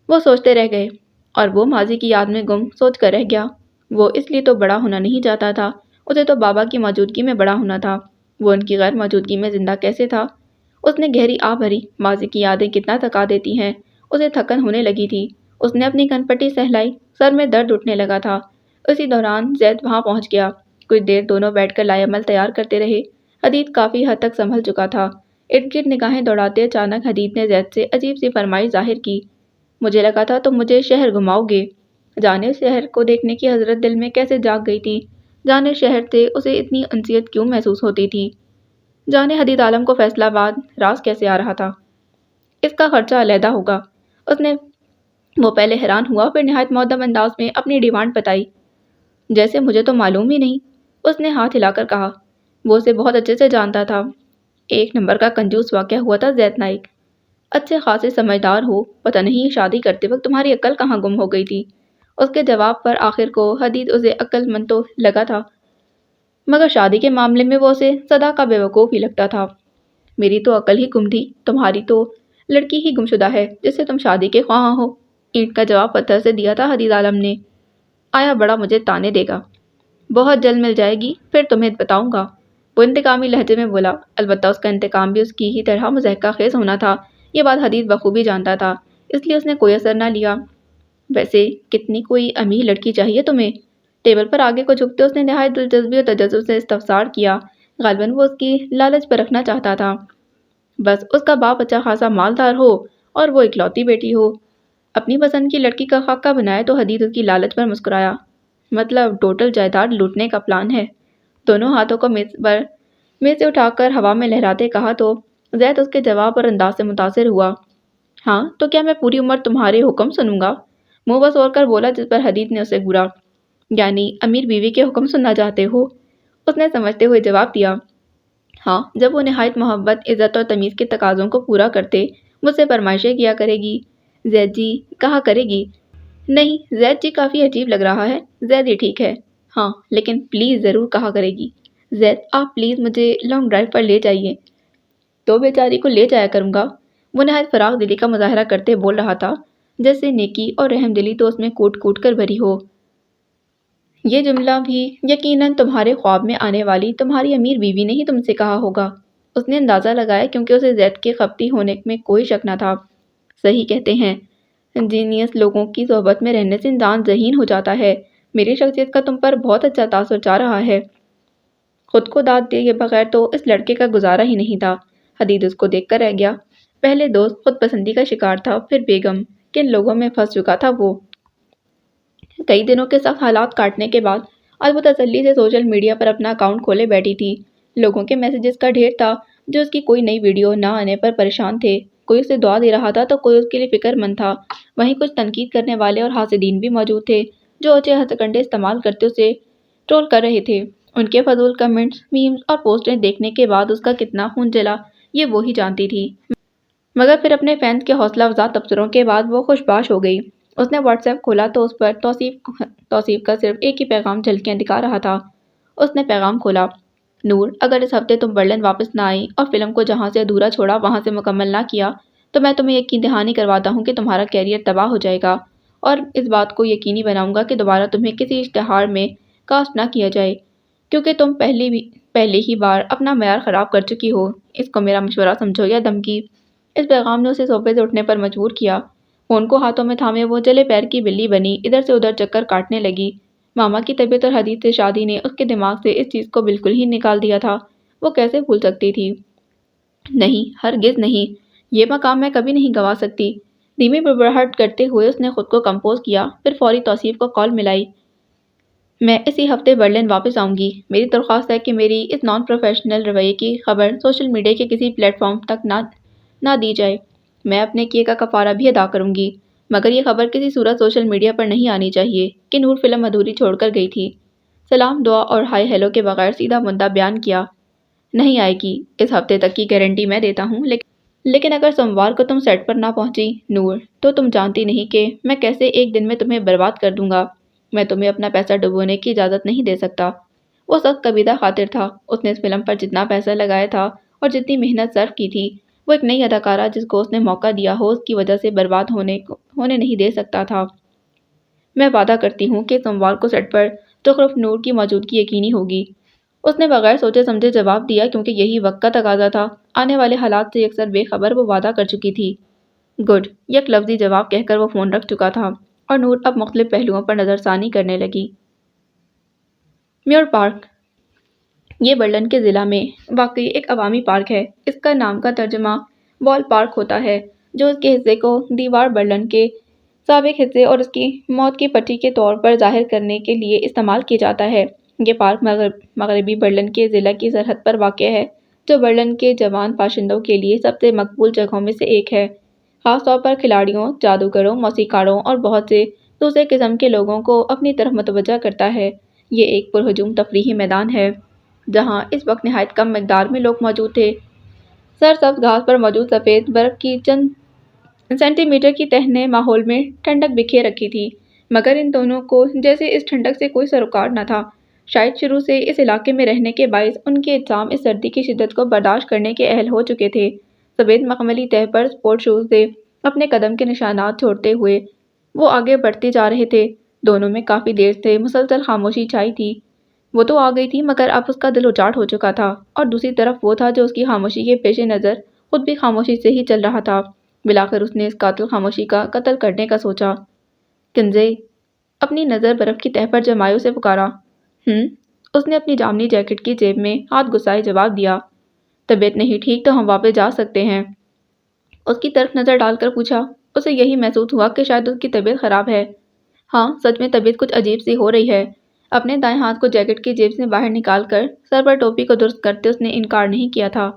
وہ سوچتے رہ گئے، اور وہ ماضی کی یاد میں گم سوچ کر رہ گیا۔ وہ اس لیے تو بڑا ہونا نہیں چاہتا تھا، اسے تو بابا کی موجودگی میں بڑا ہونا تھا۔ وہ ان کی غیر موجودگی میں زندہ کیسے تھا؟ اس نے گہری آہ بھری۔ ماضی کی یادیں کتنا تھکا دیتی ہیں۔ اسے تھکن ہونے لگی تھی۔ اس نے اپنی کن پٹی سہلائی، سر میں درد اٹھنے لگا تھا۔ اسی دوران زید وہاں پہنچ گیا۔ کچھ دیر دونوں بیٹھ کر لائے عمل تیار کرتے رہے۔ حدید کافی حد تک سنبھل چکا تھا۔ ارد گرد نگاہیں دوڑاتے اچانک حدید نے زید سے عجیب سی فرمائش ظاہر کی۔ مجھے لگا تھا تم مجھے شہر گھماؤ گے۔ جانے اس شہر کو دیکھنے کی حسرت دل میں کیسے جاگ گئی تھی۔ جانے شہر سے اسے اتنی انسیت کیوں محسوس ہوتی تھی۔ جانے حدید عالم کو فیصل آباد راز کیسے آ رہا تھا۔ اس کا خرچہ علیحدہ ہوگا۔ وہ پہلے حیران ہوا، پھر نہایت مؤدب انداز میں اپنی ڈیمانڈ بتائی۔ جیسے مجھے تو معلوم ہی نہیں، اس نے ہاتھ ہلا کر کہا۔ وہ اسے بہت اچھے سے جانتا تھا۔ ایک نمبر کا کنجوس واقعہ ہوا تھا زید نائک۔ اچھے خاصے سمجھدار ہو، پتہ نہیں شادی کرتے وقت تمہاری عقل کہاں گم ہو گئی تھی۔ اس کے جواب پر آخر کو حدید اسے عقل مند تو لگا تھا، مگر شادی کے معاملے میں وہ اسے سدا کا بے وقوف ہی لگتا تھا۔ میری تو عقل ہی گم تھی، تمہاری تو لڑکی ہی گمشدہ ہے جس سے تم شادی کے خواہاں ہو، اینٹ کا جواب پتھر سے دیا تھا حدید عالم نے۔ آیا بڑا مجھے تانے دے گا۔ بہت جلد مل جائے گی، پھر تمہیں بتاؤں گا، وہ انتقامی لہجے میں بولا۔ البتہ اس کا انتقام بھی اس کی ہی طرح مضحکہ خیز ہونا تھا۔ یہ بات حدید بخوبی جانتا تھا، اس لیے اس نے کوئی اثر نہ لیا۔ ویسے کتنی کوئی امیر لڑکی چاہیے تمہیں؟ ٹیبل پر آگے کو جھکتے اس نے نہایت دلچسپی اور تجسس سے استفسار کیا۔ غالباً وہ اس کی لالچ پرکھنا چاہتا تھا۔ بس اس کا باپ اچھا خاصا مالدار ہو اور وہ اکلوتی بیٹی ہو۔ اپنی پسند کی لڑکی کا خاکہ بنایا تو حدید اس کی لالچ پر مسکرایا۔ مطلب ٹوٹل جائیداد لوٹنے کا پلان ہے؟ دونوں ہاتھوں کو میز سے اٹھا کر ہوا میں لہراتے کہا تو زید اس کے جواب اور انداز سے متاثر ہوا۔ ہاں تو کیا میں پوری عمر تمہارے حکم سنوں گا؟ منہ بسور کر بولا، جس پر حدید نے اسے گھورا۔ یعنی امیر بیوی کے حکم سننا چاہتے ہو؟ اس نے سمجھتے ہوئے جواب دیا۔ ہاں، جب وہ نہایت محبت، عزت اور تمیز کے تقاضوں کو پورا کرتے مجھ سے فرمائشیں کیا کرے گی۔ زید جی کہا کرے گی۔ نہیں، زید جی کافی عجیب لگ رہا ہے۔ زید ہی ٹھیک ہے۔ ہاں لیکن پلیز ضرور کہا کرے گی۔ زید آپ پلیز مجھے لانگ ڈرائیو پر لے جائیے۔ تو بیچاری کو لے جایا کروں گا۔ وہ نہایت فراخ دلی کا مظاہرہ کرتے بول رہا تھا، جیسے نیکی اور رحم دلی تو اس میں کوٹ کوٹ کر بھری ہو۔ یہ جملہ بھی یقیناً تمہارے خواب میں آنے والی تمہاری امیر بیوی نے ہی تم سے کہا ہوگا۔ اس نے اندازہ لگایا کیونکہ اسے زید کے خپتی ہونے میں کوئی شک نہ تھا۔ صحیح کہتے ہیں، انجینئس لوگوں کی صحبت میں رہنے سے انسان ذہین ہو جاتا ہے۔ میری شخصیت کا تم پر بہت اچھا تاثر جا رہا ہے۔ خود کو داد دیے بغیر تو اس لڑکے کا گزارا ہی نہیں تھا۔ حدید اس کو دیکھ کر رہ گیا۔ پہلے دوست خود پسندی کا شکار تھا، پھر بیگم، کن لوگوں میں پھنس چکا تھا وہ۔ کئی دنوں کے سخت حالات کاٹنے کے بعد آج وہ تسلی سے سوشل میڈیا پر اپنا اکاؤنٹ کھولے بیٹھی تھی۔ لوگوں کے میسیجز کا ڈھیر تھا جو اس کی کوئی نئی ویڈیو نہ آنے پر پریشان تھے، کوئی اسے دعا دے رہا تھا تو کوئی اس کے لیے فکر مند تھا۔ وہیں کچھ تنقید کرنے والے اور حاسدین بھی موجود تھے جو اچھے ہتھ کنڈے استعمال کرتے اسے ٹرول کر رہے تھے۔ ان کے فضول کمنٹس، میمز اور پوسٹیں دیکھنے کے بعد اس کا کتنا خون جلا یہ وہی جانتی تھی، مگر پھر اپنے فینس کے حوصلہ افزا تبصروں کے بعد وہ خوش باش ہو گئی۔ اس نے واٹس ایپ کھولا تو اس پر توصیف کا صرف ایک ہی پیغام جھلکیاں دکھا رہا تھا۔ اس نے پیغام کھولا، نور اگر اس ہفتے تم برلن واپس نہ آئی اور فلم کو جہاں سے ادھورا چھوڑا وہاں سے مکمل نہ کیا تو میں تمہیں یقین دہانی کرواتا ہوں کہ تمہارا کیریئر تباہ ہو جائے گا، اور اس بات کو یقینی بناؤں گا کہ دوبارہ تمہیں کسی اشتہار میں کاسٹ نہ کیا جائے، کیونکہ تم پہلے ہی بار اپنا معیار خراب کر چکی ہو۔ اس کو میرا مشورہ سمجھو یا دھمکی۔ اس پیغام نے اسے صوفے سے اٹھنے پر مجبور کیا۔ فون کو ہاتھوں میں تھامے وہ جلے پیر کی بلی بنی ادھر سے ادھر چکر کاٹنے لگی۔ ماما کی طبیعت اور حدید سے شادی نے اس کے دماغ سے اس چیز کو بالکل ہی نکال دیا تھا۔ وہ کیسے بھول سکتی تھی؟ نہیں، ہرگز نہیں، یہ مقام میں کبھی نہیں گنوا سکتی۔ دھیمی بڑبڑاہٹ کرتے ہوئے اس نے خود کو کمپوز کیا، پھر فوری توصیف کو کال ملائی۔ میں اسی ہفتے برلن واپس آؤں گی۔ میری درخواست ہے کہ میری اس نان پروفیشنل رویے کی خبر سوشل میڈیا کے کسی پلیٹ فارم تک نہ دی جائے۔ میں اپنے کیے کا کفارہ بھی ادا کروں گی، مگر یہ خبر کسی صورت سوشل میڈیا پر نہیں آنی چاہیے کہ نور فلم ادھوری چھوڑ کر گئی تھی۔ سلام دعا اور ہائی ہیلو کے بغیر سیدھا مدعا بیان کیا۔ نہیں آئے گی، اس ہفتے تک کی گارنٹی میں دیتا ہوں، لیکن اگر سوموار کو تم سیٹ پر نہ پہنچی نور تو تم جانتی نہیں کہ میں کیسے ایک دن میں تمہیں برباد کر دوں گا۔ میں تمہیں اپنا پیسہ ڈبونے کی اجازت نہیں دے سکتا۔ وہ سخت کبیدہ خاطر تھا۔ اس نے اس فلم پر جتنا پیسہ لگایا تھا اور جتنی محنت صرف کی تھی وہ ایک نئی اداکارہ جس کو اس نے موقع دیا ہو اس کی وجہ سے برباد ہونے نہیں دے سکتا تھا۔ میں وعدہ کرتی ہوں کہ سوموار کو سیٹ پر زخرف نور کی موجودگی یقینی ہوگی۔ اس نے بغیر سوچے سمجھے جواب دیا کیونکہ یہی وقت کا تقاضا تھا۔ آنے والے حالات سے اکثر بے خبر وہ وعدہ کر چکی تھی۔ گڈ، یک لفظی جواب کہہ کر وہ فون رکھ چکا تھا اور نور اب مختلف پہلوؤں پر نظر ثانی کرنے لگی۔ میور پارک یہ برلن کے ضلع میں واقع ایک عوامی پارک ہے۔ اس کا نام کا ترجمہ وال پارک ہوتا ہے، جو اس کے حصے کو دیوار برلن کے سابق حصے اور اس کی موت کی پٹی کے طور پر ظاہر کرنے کے لیے استعمال کیا جاتا ہے۔ یہ پارک مغربی برلن کے ضلع کی سرحد پر واقع ہے، جو برلن کے جوان باشندوں کے لیے سب سے مقبول جگہوں میں سے ایک ہے، خاص طور پر کھلاڑیوں، جادوگروں، موسیقاروں اور بہت سے دوسرے قسم کے لوگوں کو اپنی طرف متوجہ کرتا ہے۔ یہ ایک پرہجوم تفریحی میدان ہے جہاں اس وقت نہایت کم مقدار میں لوگ موجود تھے۔ سرسبز گھاس پر موجود سفید برف کی چند سینٹی میٹر کی تہ نے ماحول میں ٹھنڈک بکھیر رکھی تھی، مگر ان دونوں کو جیسے اس ٹھنڈک سے کوئی سروکار نہ تھا۔ شاید شروع سے اس علاقے میں رہنے کے باعث ان کے اجسام اس سردی کی شدت کو برداشت کرنے کے اہل ہو چکے تھے۔ سفید مخملی تہ پر سپورٹ شوز سے اپنے قدم کے نشانات چھوڑتے ہوئے وہ آگے بڑھتے جا رہے تھے۔ دونوں میں کافی دیر سے مسلسل خاموشی چھائی تھی۔ وہ تو آ گئی تھی مگر اب اس کا دل اچاٹ ہو چکا تھا، اور دوسری طرف وہ تھا جو اس کی خاموشی کے پیش نظر خود بھی خاموشی سے ہی چل رہا تھا۔ بلاخر اس نے اس قاتل خاموشی کا قتل کرنے کا سوچا۔ کنزے اپنی نظر برف کی تہ پر جمائے اسے پکارا۔ اس نے اپنی جامنی جیکٹ کی جیب میں ہاتھ گھسائے جواب دیا۔ طبیعت نہیں ٹھیک تو ہم واپس جا سکتے ہیں۔ اس کی طرف نظر ڈال کر پوچھا۔ اسے یہی محسوس ہوا کہ شاید اس کی طبیعت خراب ہے۔ ہاں، سچ میں طبیعت کچھ عجیب سی ہو رہی ہے۔ اپنے دائیں ہاتھ کو جیکٹ کی جیب سے باہر نکال کر سر پر ٹوپی کو درست کرتے اس نے انکار نہیں کیا تھا۔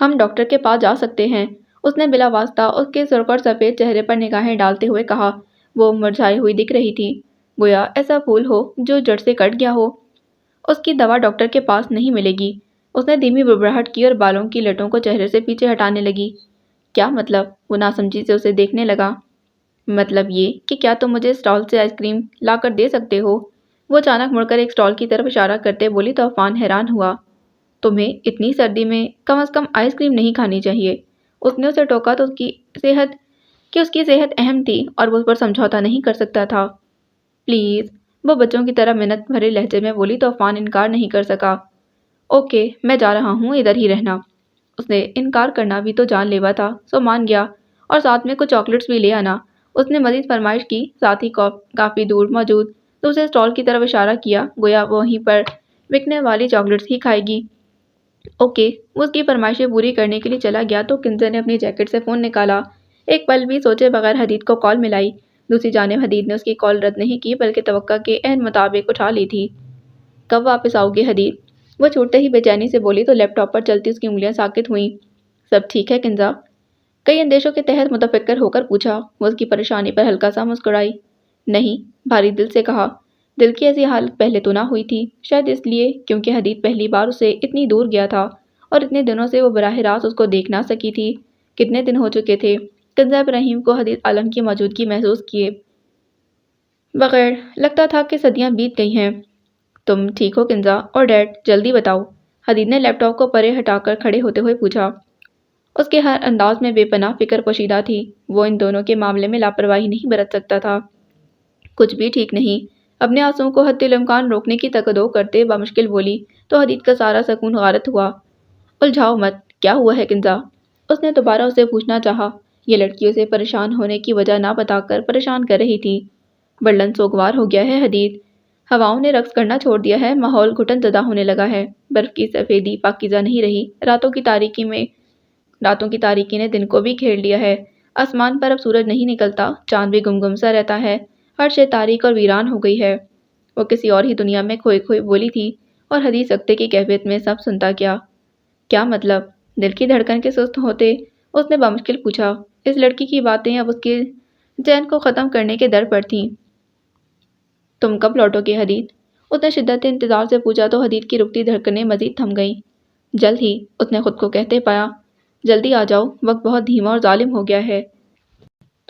ہم ڈاکٹر کے پاس جا سکتے ہیں، اس نے بلا واسطہ اس کے سرخ اور سفید چہرے پر نگاہیں ڈالتے ہوئے کہا۔ وہ مرجھائی ہوئی دکھ رہی تھی، گویا ایسا پھول ہو جو جڑ سے کٹ گیا ہو۔ اس کی دوا ڈاکٹر کے پاس نہیں ملے گی۔ اس نے دھیمی بڑبڑاہٹ کی اور بالوں کی لٹوں کو چہرے سے پیچھے ہٹانے لگی۔ کیا مطلب؟ وہ ناسمجھی سے اسے دیکھنے لگا۔ مطلب یہ کہ کیا تم مجھے اسٹال سے آئس کریم لا کر دے سکتے ہو؟ وہ اچانک مڑ کر ایک اسٹال کی طرف اشارہ کرتے بولی تو عفان حیران ہوا۔ تمہیں اتنی سردی میں کم از کم آئس کریم نہیں کھانی چاہیے۔ اس نے اسے ٹوکا تو اس کی صحت اہم تھی اور وہ اس پر سمجھوتا نہیں کر سکتا تھا۔ پلیز، وہ بچوں کی طرح منت بھرے لہجے میں بولی تو عفان انکار نہیں کر سکا۔ اوکے، میں جا رہا ہوں، ادھر ہی رہنا۔ اس نے انکار کرنا بھی تو جان لیوا تھا، سو مان گیا، اور ساتھ میں کچھ چاکلیٹس بھی لے آنا۔ اس نے مزید فرمائش کی، ساتھ ہی کافی دور موجود دوسرے اسٹال کی طرف اشارہ کیا، گویا وہ وہیں پر بکنے والی چاکلیٹس ہی کھائے گی۔ اوکے، وہ اس کی فرمائشیں پوری کرنے کے لیے چلا گیا تو کنزر نے اپنی جیکٹ سے فون نکالا۔ ایک پل بھی سوچے بغیر حدید کو کال ملائی۔ دوسری جانب حدید نے اس کی کال رد نہیں کی بلکہ توقع کے عین مطابق اٹھا لی تھی۔ کب واپس آؤ گے حدید؟ وہ چھوٹتے ہی بے چینی سے بولی تو لیپ ٹاپ پر چلتی اس کی انگلیاں ساکت ہوئیں۔ سب ٹھیک ہے کنزا؟ کئی اندیشوں کے تحت متفکر ہو کر پوچھا۔ وہ اس کی پریشانی پر ہلکا سا مسکرائی۔ نہیں، بھاری دل سے کہا۔ دل کی ایسی حالت پہلے تو نہ ہوئی تھی، شاید اس لیے کیونکہ حدید پہلی بار اسے اتنی دور گیا تھا اور اتنے دنوں سے وہ براہ راست اس کو دیکھ نہ سکی تھی۔ کتنے دن ہو چکے تھے کنزا ابراہیم کو حدید عالم کی موجودگی محسوس کیے بغیر؟ لگتا تھا کہ صدیاں بیت گئی ہیں۔ تم ٹھیک ہو کنزا؟ اور ڈیڈ؟ جلدی بتاؤ، حدید نے لیپ ٹاپ کو پرے ہٹا کر کھڑے ہوتے ہوئے پوچھا۔ اس کے ہر انداز میں بے پناہ فکر پوشیدہ تھی۔ وہ ان دونوں کے معاملے میں لاپرواہی نہیں برت سکتا تھا۔ کچھ بھی ٹھیک نہیں، اپنے آنسوؤں کو حد الامکان روکنے کی تکدو کرتے بامشکل بولی تو حدید کا سارا سکون غارت ہوا۔ الجھاؤ مت، کیا ہوا ہے کنزا؟ اس نے دوبارہ اسے پوچھنا چاہا۔ یہ لڑکی اسے پریشان ہونے کی وجہ نہ بتا کر پریشان کر رہی تھی۔ برلن سوگوار ہو گیا ہے حدید، ہواؤں نے رقص کرنا چھوڑ دیا ہے، ماحول گھٹن زدہ ہونے لگا ہے، برف کی سفیدی پاکیزہ نہیں رہی، راتوں کی تاریکی نے دن کو بھی گھیر لیا ہے، آسمان پر اب سورج نہیں نکلتا، چاند بھی گم سا رہتا ہے، ہر شے تاریک اور ویران ہو گئی ہے۔ وہ کسی اور ہی دنیا میں کھوئے بولی تھی اور حدید سکتے کی کیفیت میں سب سنتا کیا۔ کیا مطلب؟ دل کی دھڑکن کے سست ہوتے اس نے بامشکل پوچھا۔ اس لڑکی کی باتیں اب اس کے ذہن کو ختم کرنے کے در پر تھیں۔ تم کب لوٹو گے حدید؟ اس نے شدت انتظار سے پوچھا تو حدید کی رکتی دھڑکنیں مزید تھم گئیں۔ جلد ہی، اس نے خود کو کہتے پایا۔ جلدی آ جاؤ، وقت بہت دھیما اور ظالم ہو گیا ہے۔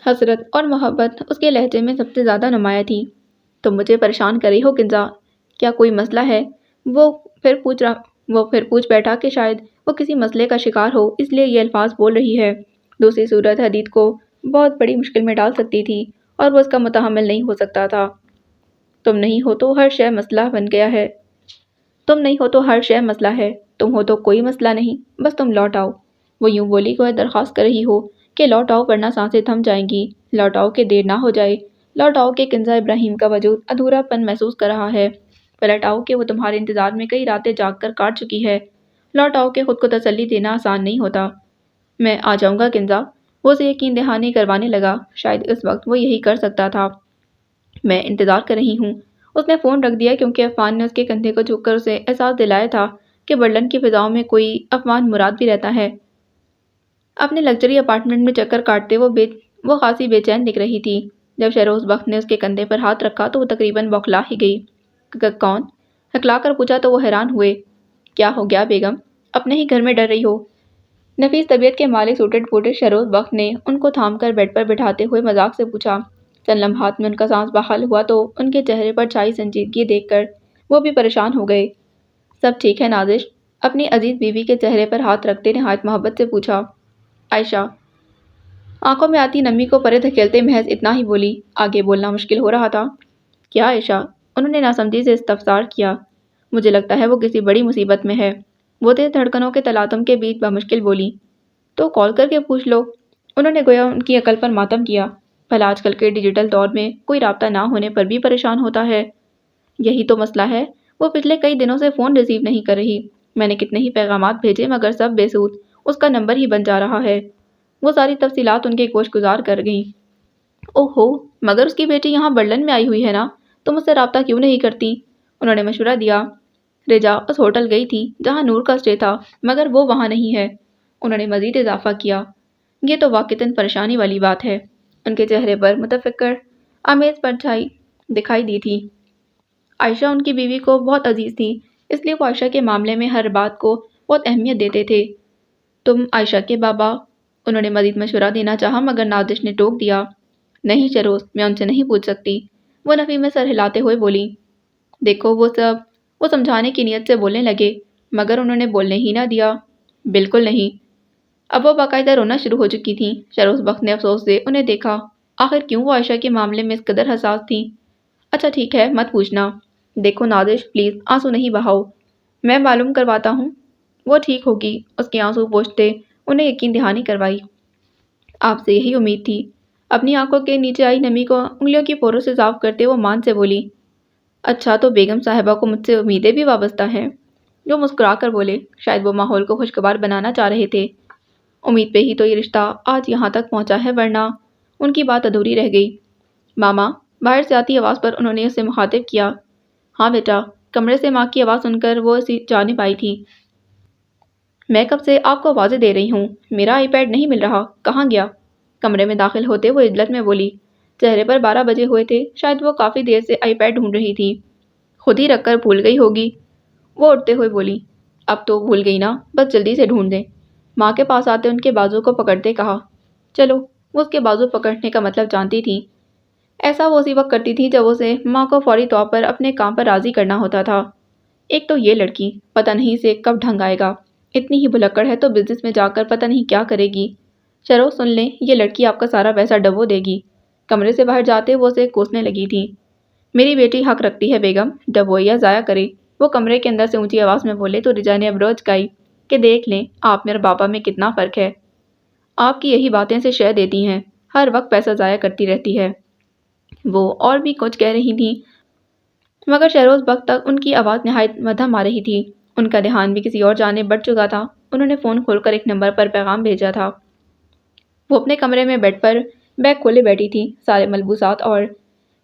حسرت اور محبت اس کے لہجے میں سب سے زیادہ نمایاں تھی۔ تم مجھے پریشان کر رہی ہو کنزا؟ کیا کوئی مسئلہ ہے؟ وہ پھر پوچھ بیٹھا کہ شاید وہ کسی مسئلے کا شکار ہو اس لیے یہ الفاظ بول رہی ہے۔ دوسری صورت حدید کو بہت بڑی مشکل میں ڈال سکتی تھی اور وہ اس کا متحمل نہیں ہو سکتا تھا۔ تم نہیں ہو تو ہر شے مسئلہ بن گیا ہے۔ تم نہیں ہو تو ہر شے مسئلہ ہے، تم ہو تو کوئی مسئلہ نہیں، بس تم لوٹ آؤ۔ وہ یوں بولی کو درخواست کر رہی ہو کہ لوٹ آؤ ورنہ سانسیں تھم جائیں گی، لوٹ آؤ کہ دیر نہ ہو جائے، لوٹ آؤ کہ کنزا ابراہیم کا وجود ادھورا پن محسوس کر رہا ہے، پلٹ آؤ کہ وہ تمہارے انتظار میں کئی راتیں جاگ کر کاٹ چکی ہے، لوٹ آؤ کہ خود کو تسلی دینا آسان نہیں ہوتا۔ میں آ جاؤں گا کنزا، وہ اسے یقین دہانی کروانے لگا، شاید اس وقت وہ یہی کر سکتا تھا۔ میں انتظار کر رہی ہوں۔ اس نے فون رکھ دیا کیونکہ عفان نے اس کے کندھے کو جھک کر اسے احساس دلایا تھا کہ برلن کی فضاؤں میں کوئی عفان مراد بھی رہتا ہے۔ اپنے لگژری اپارٹمنٹ میں چکر کاٹتے وہ خاصی بے چین دکھ رہی تھی۔ جب شہروز بخت نے اس کے کندھے پر ہاتھ رکھا تو وہ تقریباً بوکھلا ہی گئی۔ کون؟ ہکلا کر پوچھا تو وہ حیران ہوئے۔ کیا ہو گیا بیگم؟ اپنے ہی گھر میں ڈر رہی ہو؟ نفیس طبیعت کے مالک سوٹڈ بوٹڈ شہروز بخت نے ان کو تھام کر بیڈ پر بٹھاتے ہوئے مذاق سے پوچھا۔ چند لمحات میں ان کا سانس بحال ہوا تو ان کے چہرے پر چھائی سنجیدگی دیکھ کر وہ بھی پریشان ہو گئے۔ سب ٹھیک ہے نازش؟ اپنی عزیز بیوی کے چہرے پر ہاتھ رکھتے نہایت محبت سے پوچھا۔ عائشہ آنکھوں میں آتی نمی کو پرے دھکیلتے محض اتنا ہی بولی، آگے بولنا مشکل ہو رہا تھا۔ کیا عائشہ؟ انہوں نے ناسمجھی سے استفسار کیا۔ مجھے لگتا ہے وہ کسی بڑی مصیبت میں ہے، وہ تیز دھڑکنوں کے تلاطم کے بیچ بامشکل بولی۔ تو کال کر کے پوچھ لو، انہوں نے گویا ان کی عقل پر ماتم کیا۔ بھلا آج کل کے ڈیجیٹل دور میں کوئی رابطہ نہ ہونے پر بھی پریشان ہوتا ہے۔ یہی تو مسئلہ ہے، وہ پچھلے کئی دنوں سے فون ریسیو نہیں کر رہی، میں نے کتنے ہی پیغامات بھیجے مگر سب بے سود، اس کا نمبر ہی بند جا رہا ہے۔ وہ ساری تفصیلات ان کے گوش گزار کر گئیں۔ اوہو، مگر اس کی بیٹی یہاں برلن میں آئی ہوئی ہے نا، تم اس سے رابطہ کیوں نہیں کرتی؟ انہوں نے مشورہ دیا۔ رجا اس ہوٹل گئی تھی جہاں نور کا اسٹے تھا، مگر وہ وہاں نہیں ہے، انہوں نے مزید اضافہ کیا۔ یہ تو واقعتاً پریشانی والی بات ہے۔ ان کے چہرے پر متفکر آمیز پرچھائی دکھائی دی تھی۔ عائشہ ان کی بیوی کو بہت عزیز تھی، اس لیے وہ عائشہ کے معاملے میں ہر بات کو بہت اہمیت دیتے تھے۔ تم عائشہ کے بابا؟ انہوں نے مزید مشورہ دینا چاہا مگر نازش نے ٹوک دیا۔ نہیں شروز، میں ان سے نہیں پوچھ سکتی، وہ نفی میں سر ہلاتے ہوئے بولی۔ دیکھو وہ سمجھانے کی نیت سے بولنے لگے مگر انہوں نے بولنے ہی نہ دیا۔ بالکل نہیں۔ اب وہ باقاعدہ رونا شروع ہو چکی تھیں۔ شروز بخت نے افسوس سے انہیں دیکھا۔ آخر کیوں وہ عائشہ کے معاملے میں اس قدر حساس تھیں؟ اچھا ٹھیک ہے، مت پوچھنا۔ دیکھو نازش، پلیز آنسو نہیں بہاؤ، میں معلوم کرواتا ہوں، وہ ٹھیک ہوگی۔ اس کے آنسو پوچھتے انہیں یقین دہانی کروائی۔ آپ سے یہی امید تھی۔ اپنی آنکھوں کے نیچے آئی نمی کو انگلیوں کی پوروں سے صاف کرتے وہ مان سے بولی۔ اچھا تو بیگم صاحبہ کو مجھ سے امیدیں بھی وابستہ ہیں؟ جو مسکرا کر بولے، شاید وہ ماحول کو خوشگوار بنانا چاہ رہے تھے۔ امید پہ ہی تو یہ رشتہ آج یہاں تک پہنچا ہے، ورنہ ان کی بات ادھوری رہ گئی۔ ماما، باہر سے آتی آواز پر انہوں نے اسے مخاطب کیا۔ ہاں بیٹا، کمرے سے ماں کی آواز سن کر وہ اسی جانب آئی تھی۔ میں کب سے آپ کو آوازیں دے رہی ہوں، میرا آئی پیڈ نہیں مل رہا، کہاں گیا؟ کمرے میں داخل ہوتے وہ عجلت میں بولی۔ چہرے پر 12 بجے ہوئے تھے، شاید وہ کافی دیر سے آئی پیڈ ڈھونڈ رہی تھی۔ خود ہی رکھ کر بھول گئی ہوگی، وہ اٹھتے ہوئے بولی۔ اب تو بھول گئی نا، بس جلدی سے ڈھونڈ دیں۔ ماں کے پاس آتے ان کے بازو کو پکڑتے کہا۔ چلو، وہ اس کے بازو پکڑنے کا مطلب جانتی تھی۔ ایسا وہ اسی وقت کرتی تھی جب اسے ماں کو فوری طور پر اپنے کام پر راضی کرنا ہوتا تھا۔ ایک تو یہ لڑکی، پتہ نہیں سے کب ڈھنگ آئے گا، اتنی ہی بھلکڑ ہے تو بزنس میں جا کر پتہ نہیں کیا کرے گی۔ چلو سن لیں، یہ لڑکی آپ کا سارا پیسہ ڈبو دے گی۔ کمرے سے باہر جاتے وہ اسے کوسنے لگی تھی۔ میری بیٹی حق رکھتی ہے بیگم، ڈبوئے یا ضائع کرے، وہ کمرے کے اندر سے اونچی آواز میں بولے تو رجا نے ابروج گائی کہ دیکھ لیں آپ میرے بابا میں کتنا فرق ہے۔ آپ کی یہی باتیں سے شے دیتی ہیں، ہر وقت پیسہ ضائع کرتی رہتی ہے۔ وہ اور بھی کچھ کہہ رہی تھیں مگر شہروز بخت تک ان کی آواز نہایت مدھم آ رہی تھی۔ ان کا دھیان بھی کسی اور جانب بڑھ چکا تھا۔ انہوں نے فون کھول کر ایک نمبر پر پیغام بھیجا تھا۔ وہ اپنے کمرے میں بیڈ پر بیگ کھولے بیٹھی تھی، سارے ملبوسات اور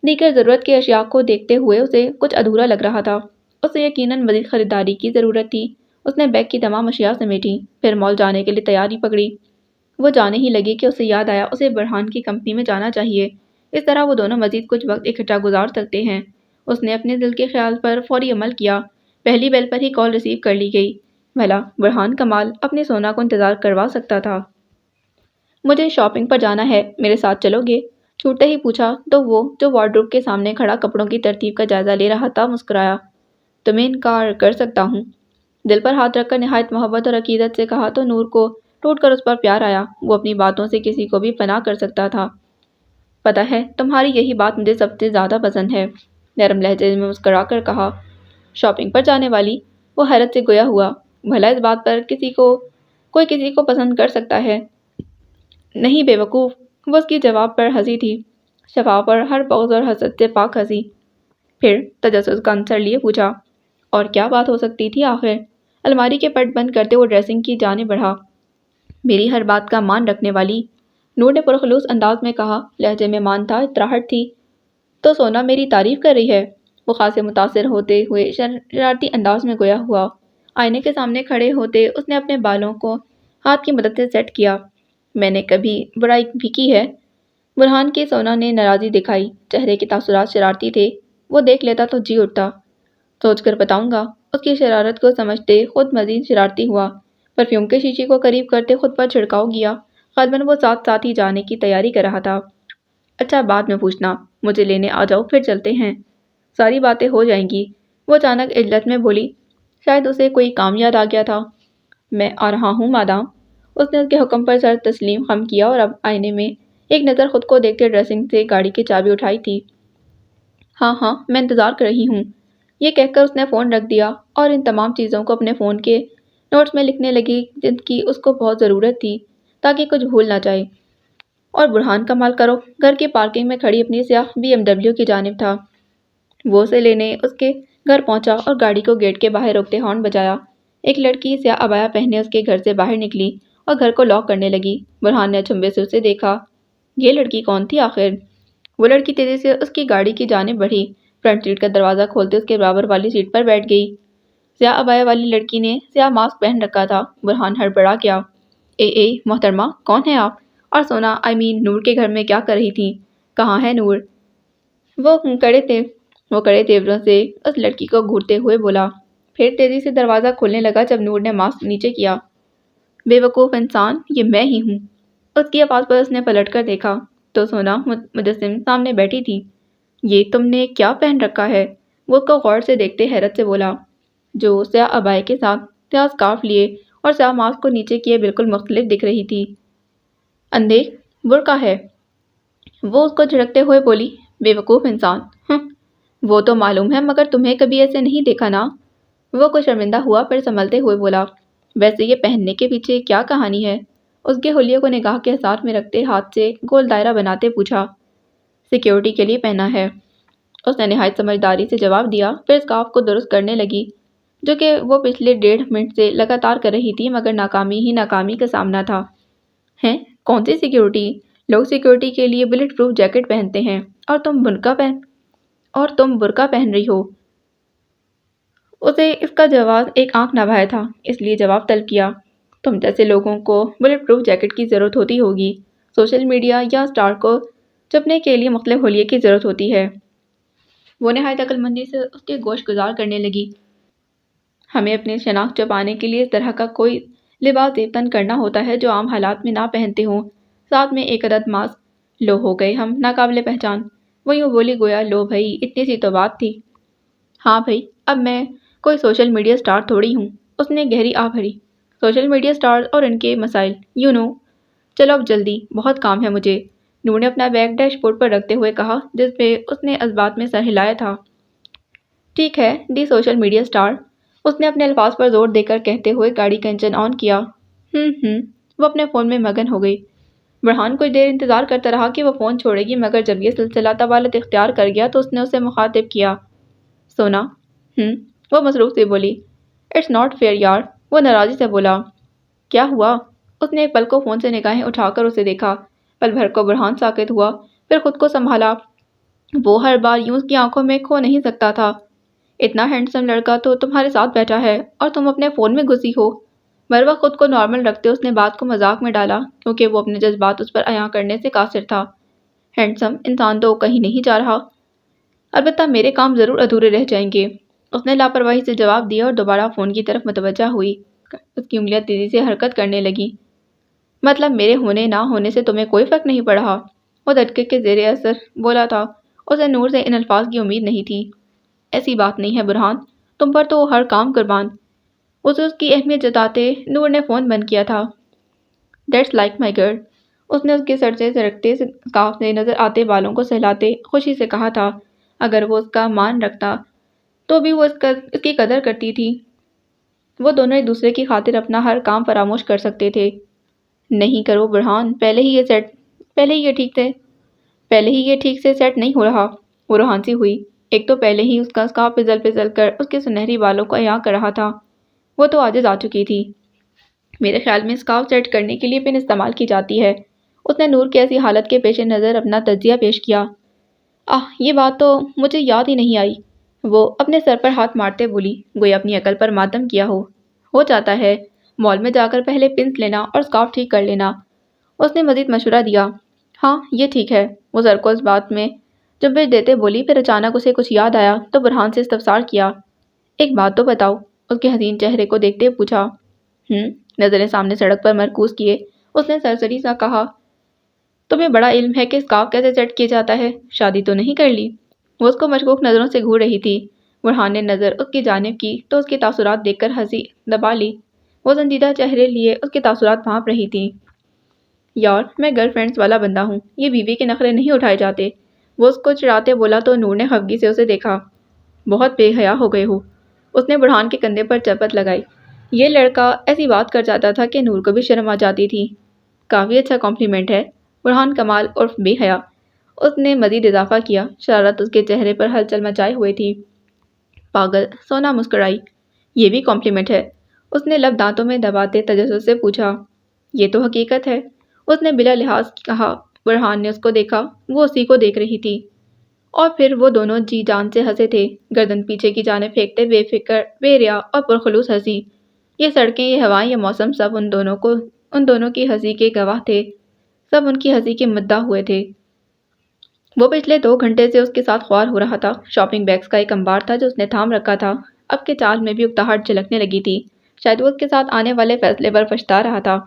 دیگر ضرورت کی اشیاء کو دیکھتے ہوئے اسے کچھ ادھورا لگ رہا تھا۔ اسے یقیناً مزید خریداری کی ضرورت تھی۔ اس نے بیگ کی تمام اشیاء سمیٹی، پھر مال جانے کے لیے تیاری پکڑی۔ وہ جانے ہی لگی کہ اسے یاد آیا اسے برہان کی کمپنی میں جانا چاہیے، اس طرح وہ دونوں مزید کچھ وقت اکٹھا گزار سکتے ہیں۔ اس نے اپنے دل کے خیال پر فوری عمل کیا۔ پہلی بیل پر ہی کال ریسیو کر لی گئی۔ بھلا برہان کمال اپنے سونا کو انتظار کروا سکتا تھا؟ مجھے شاپنگ پر جانا ہے، میرے ساتھ چلو گے؟ چھوٹتے ہی پوچھا تو وہ جو وارڈروب کے سامنے کھڑا کپڑوں کی ترتیب کا جائزہ لے رہا تھا مسکرایا۔ تمہیں انکار کر سکتا ہوں؟ دل پر ہاتھ رکھ کر نہایت محبت اور عقیدت سے کہا تو نور کو ٹوٹ کر اس پر پیار آیا۔ وہ اپنی باتوں سے کسی کو بھی فنا کر سکتا تھا۔ پتہ ہے تمہاری یہی بات مجھے سب سے زیادہ پسند ہے، نرم لہجے میں مسکرا کر کہا۔ شاپنگ پر جانے والی؟ وہ حیرت سے گویا ہوا۔ بھلا اس بات پر کوئی کسی کو پسند کر سکتا ہے؟ نہیں بے وقوف، وہ اس کی جواب پر ہنسی تھی، شفاف اور ہر بغض اور حسد سے پاک ہنسی۔ پھر تجسس کا عنصر لیے پوچھا، اور کیا بات ہو سکتی تھی آخر؟ الماری کے پٹ بند کرتے وہ ڈریسنگ کی جانب بڑھا۔ میری ہر بات کا مان رکھنے والی، نور نے پرخلوص انداز میں کہا، لہجے میں مان تھا، اطراحٹ تھی۔ تو سونا میری تعریف کر رہی ہے؟ وہ خاصے متاثر ہوتے ہوئے شرارتی انداز میں گویا ہوا۔ آئینے کے سامنے کھڑے ہوتے اس نے اپنے بالوں کو ہاتھ کی مدد سے سیٹ کیا۔ میں نے کبھی برائی بھی کی ہے؟ برہان کی سونا نے ناراضی دکھائی، چہرے کے تاثرات شرارتی تھے۔ وہ دیکھ لیتا تو جی اٹھتا۔ سوچ کر بتاؤں گا۔ اس کی شرارت کو سمجھتے خود مزید شرارتی ہوا۔ پرفیوم کے شیشے کو قریب کرتے خود پر چھڑکاؤ کیا۔ غالباً وہ ساتھ ساتھ ہی جانے کی تیاری کر رہا تھا۔ اچھا بعد میں پوچھنا، مجھے لینے آ جاؤ، پھر چلتے ہیں، ساری باتیں ہو جائیں گی۔ وہ اچانک عجلت میں بولی، شاید اسے کوئی کام یاد آ گیا تھا۔ میں آ رہا ہوں مادام۔ اس نے اس کے حکم پر سر تسلیم خم کیا اور اب آئینے میں ایک نظر خود کو دیکھتے ڈریسنگ سے گاڑی کی چابی اٹھائی تھی۔ ہاں ہاں، میں انتظار کر رہی ہوں، یہ کہہ کر اس نے فون رکھ دیا اور ان تمام چیزوں کو اپنے فون کے نوٹس میں لکھنے لگی جن کی اس کو بہت ضرورت تھی تاکہ کچھ بھول نہ جائے۔ اور برہان کمال کرو، گھر کی پارکنگ میں کھڑی اپنی سیاہ BMW کی جانب تھا۔ وہ اسے لینے اس کے گھر پہنچا اور گاڑی کو گیٹ کے باہر روکتے ہارن بجایا۔ ایک لڑکی سیاہ عبایا پہنے اس کے گھر سے باہر نکلی اور گھر کو لاک کرنے لگی۔ برہان نے اچنبھے سے اسے دیکھا۔ یہ لڑکی کون تھی آخر؟ وہ لڑکی تیزی سے اس کی گاڑی کی جانب بڑھی، فرنٹ سیٹ کا دروازہ کھولتے اس کے برابر والی سیٹ پر بیٹھ گئی۔ سیاہ عبایا والی لڑکی نے سیاہ ماسک پہن رکھا تھا۔ برہان ہڑبڑا گیا۔ اے محترمہ، کون ہیں آپ؟ اور سونا نور کے گھر میں کیا کر رہی تھی؟ کہاں ہے نور؟ وہ کڑے تیوروں سے اس لڑکی کو گھورتے ہوئے بولا، پھر تیزی سے دروازہ کھولنے لگا جب نور نے ماسک نیچے کیا۔ بے وقوف انسان، یہ میں ہی ہوں۔ اس کی آواز پر اس نے پلٹ کر دیکھا تو سونا مجسم سامنے بیٹھی تھی۔ یہ تم نے کیا پہن رکھا ہے؟ وہ اس کو غور سے دیکھتے حیرت سے بولا، جو سیاہ عبایا کے ساتھ سیاہ اسکارف لیے اور سیاہ ماسک کو نیچے کیے بالکل مختلف دکھ رہی تھی۔ اندھے برقع ہے، وہ اس کو جھڑکتے ہوئے بولی۔ بے وقوف انسان، وہ تو معلوم ہے، مگر تمہیں کبھی ایسے نہیں دیکھا نا؟ وہ کچھ شرمندہ ہوا پھر سنبھلتے ہوئے بولا، ویسے یہ پہننے کے پیچھے کیا کہانی ہے؟ اس کے حلیے کو نگاہ کے اثار میں رکھتے ہاتھ سے گول دائرہ بناتے پوچھا۔ سیکیورٹی کے لیے پہنا ہے، اس نے نہایت سمجھداری سے جواب دیا، پھر اسکارف کو درست کرنے لگی، جو کہ وہ پچھلے 1.5 منٹ سے لگاتار کر رہی تھی، مگر ناکامی ہی ناکامی کا سامنا تھا۔ ہیں؟ کون سی سیکیورٹی؟ لوگ سیکیورٹی کے لیے بلٹ پروف جیکٹ پہنتے ہیں، اور تم برقع پہن رہی ہو۔ اسے اس کا جواب ایک آنکھ نہ بھایا تھا، اس لیے جواب طلب کیا، تم جیسے لوگوں کو بلٹ پروف جیکٹ کی ضرورت ہوتی ہوگی، سوشل میڈیا یا اسٹار کو چھپنے کے لیے مختلف حلیے کی ضرورت ہوتی ہے۔ وہ نہایت عقل مندی سے اس کے گوش گزار کرنے لگی۔ ہمیں اپنی شناخت چھپانے کے لیے اس طرح کا کوئی لباس دیوتن کرنا ہوتا ہے جو عام حالات میں نہ پہنتے ہوں، ساتھ میں ایک عدد ماسک۔ لو ہو گئے ہم ناقابل پہچان۔ وہ یوں بولی گویا لو بھائی اتنی سی تو بات تھی۔ ہاں بھائی، اب میں کوئی سوشل میڈیا اسٹار تھوڑی ہوں۔ اس نے گہری آہ بھری۔ سوشل میڈیا اسٹار اور ان کے مسائل، چلو اب جلدی، بہت کام ہے مجھے۔ نور نے اپنا بیگ ڈیش بورڈ پر رکھتے ہوئے کہا، جس پہ اس نے اس بات میں سر ہلایا تھا۔ ٹھیک ہے دی سوشل میڈیا اسٹار، اس نے اپنے الفاظ پر زور دے کر کہتے ہوئے گاڑی کا انجن آن کیا۔ وہ اپنے فون میں مگن ہو گئی۔ برہان کچھ دیر انتظار کرتا رہا کہ وہ فون چھوڑے گی، مگر جب یہ سلسلہ طوالت اختیار کر گیا تو اس نے اسے مخاطب کیا۔ سونا، وہ مصروف سے بولی۔ اٹس ناٹ فیئر یار، وہ ناراضی سے بولا۔ کیا ہوا؟ اس نے ایک پل کو فون سے نگاہیں اٹھا کر اسے دیکھا۔ پل بھر کو برہان ساکت ہوا، پھر خود کو سنبھالا۔ وہ ہر بار یوں اس کی آنکھوں میں کھو نہیں سکتا تھا۔ اتنا ہینڈسم لڑکا تو تمہارے ساتھ بیٹھا ہے اور تم اپنے فون میں گھسی ہو۔ بروقت خود کو نارمل رکھتے اس نے بات کو مذاق میں ڈالا، کیونکہ وہ اپنے جذبات اس پر عیاں کرنے سے قاصر تھا۔ ہینڈسم انسان تو کہیں نہیں جا رہا، البتہ میرے کام ضرور ادھورے رہ جائیں گے، اس نے لاپرواہی سے جواب دیا اور دوبارہ فون کی طرف متوجہ ہوئی۔ اس کی انگلیاں تیزی سے حرکت کرنے لگیں۔ مطلب میرے ہونے نہ ہونے سے تمہیں کوئی فرق نہیں پڑا؟ وہ دھچکے کے زیر اثر بولا تھا۔ اسے نور سے ان الفاظ کی امید نہیں تھی۔ ایسی بات نہیں ہے برہان، تم پر تو ہر کام قربان۔ اسے اس کی اہمیت جتاتے نور نے فون بند کیا تھا۔ دیٹس لائک مائی گرل، اس نے اس کے سر سے سرکتے اسکارف سے نظر آتے بالوں کو سہلاتے خوشی سے کہا تھا۔ اگر وہ اس کا مان رکھتا تو بھی وہ اس کی قدر کرتی تھی۔ وہ دونوں ایک دوسرے کی خاطر اپنا ہر کام فراموش کر سکتے تھے۔ نہیں کرو برہان، پہلے ہی یہ ٹھیک سے سیٹ نہیں ہو رہا۔ وہ روحانسی ہوئی۔ ایک تو پہلے ہی اس کا اسکارف پھسل پھسل کر اس کے سنہری بالوں کو عیاں کر رہا تھا۔ وہ تو عاجز آ چکی تھی۔ میرے خیال میں اسکارف سیٹ کرنے کے لیے پن استعمال کی جاتی ہے۔ اس نے نور کی ایسی حالت کے پیش نظر اپنا تجزیہ پیش کیا۔ یہ بات تو مجھے یاد ہی نہیں آئی، وہ اپنے سر پر ہاتھ مارتے بولی، گویا اپنی عقل پر ماتم کیا ہو جاتا ہے، مال میں جا کر پہلے پنس لینا اور اسکارف ٹھیک کر لینا۔ اس نے مزید مشورہ دیا۔ ہاں یہ ٹھیک ہے، وہ سر کو اس بات میں جنبش دیتے بولی، پھر اچانک اسے کچھ یاد آیا تو برہان سے استفسار کیا۔ ایک بات تو بتاؤ، اس کے حسین چہرے کو دیکھتے پوچھا۔ نظریں سامنے سڑک پر مرکوز کیے اس نے سرسری سا کہا، تمہیں بڑا علم ہے کہ اسکارف کیسے سیٹ کیا جاتا ہے، شادی تو نہیں کر لی؟ وہ اس کو مشکوک نظروں سے گھور رہی تھی۔ برہان نے نظر اس کی جانب کی تو اس کے تاثرات دیکھ کر ہنسی دبا لی۔ وہ سنجیدہ چہرے لیے اس کے تاثرات بھانپ رہی تھی۔ یار میں گرل فرینڈز والا بندہ ہوں، یہ بیوی کے نخرے نہیں اٹھائے جاتے۔ وہ اس کو چڑھاتے بولا تو نور نے خفگی سے اسے دیکھا۔ بہت بے حیا ہو گئے ہو، اس نے برہان کے کندھے پر چپت لگائی۔ یہ لڑکا ایسی بات کر جاتا تھا کہ نور کو بھی شرم آ جاتی تھی۔ کافی اچھا کمپلیمنٹ ہے، برہان کمال عرف بے حیا، اس نے مزید اضافہ کیا۔ شرارت اس کے چہرے پر ہلچل مچائے ہوئے تھی۔ پاگل، سونا مسکرائی۔ یہ بھی کمپلیمنٹ ہے؟ اس نے لب دانتوں میں دباتے تجسس سے پوچھا۔ یہ تو حقیقت ہے، اس نے بلا لحاظ کہا۔ برہان نے اس کو دیکھا، وہ اسی کو دیکھ رہی تھی، اور پھر وہ دونوں جی جان سے ہنسے تھے، گردن پیچھے کی جانب پھینکتے، بے فکر، بے ریا اور پرخلوص ہنسی۔ یہ سڑکیں، یہ ہوائیں، یہ موسم، سب ان دونوں کی ہنسی کے گواہ تھے، سب ان کی ہنسی کے مداح ہوئے تھے۔ وہ پچھلے 2 گھنٹے سے اس کے ساتھ خوار ہو رہا تھا۔ شاپنگ بیگز کا ایک انبار تھا جو اس نے تھام رکھا تھا، اب کے چال میں بھی اکتاہٹ جھلکنے لگی تھی، شاید وہ اس کے ساتھ آنے والے فیصلے پر پچھتا رہا تھا۔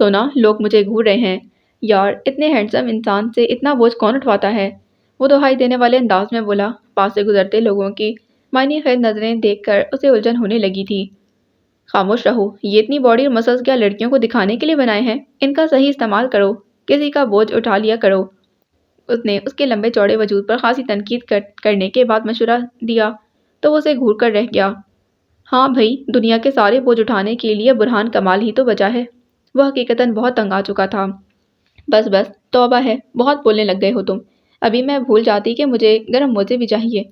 سونا، لوگ مجھے گھور رہے ہیں، یار اتنے ہینڈسم انسان سے اتنا بوجھ کون اٹھواتا ہے؟ وہ دہائی دینے والے انداز میں بولا۔ پاس سے گزرتے لوگوں کی معنی خیز نظریں دیکھ کر اسے الجھن ہونے لگی تھی۔ خاموش رہو، یہ اتنی باڈی اور مسلز کیا لڑکیوں کو دکھانے کے لیے بنائے ہیں؟ ان کا صحیح استعمال کرو، کسی کا بوجھ اٹھا لیا کرو۔ اس نے اس کے لمبے چوڑے وجود پر خاصی تنقید کرنے کے بعد مشورہ دیا تو وہ اسے گھور کر رہ گیا۔ ہاں بھئی، دنیا کے سارے بوجھ اٹھانے کے لیے برہان کمال ہی تو بچا ہے۔ وہ حقیقتاً بہت تنگ آ چکا تھا۔ بس بس، توبہ ہے، بہت بولنے لگ گئے ہو تم۔ ابھی میں بھول جاتی کہ مجھے گرم موزے بھی چاہیے۔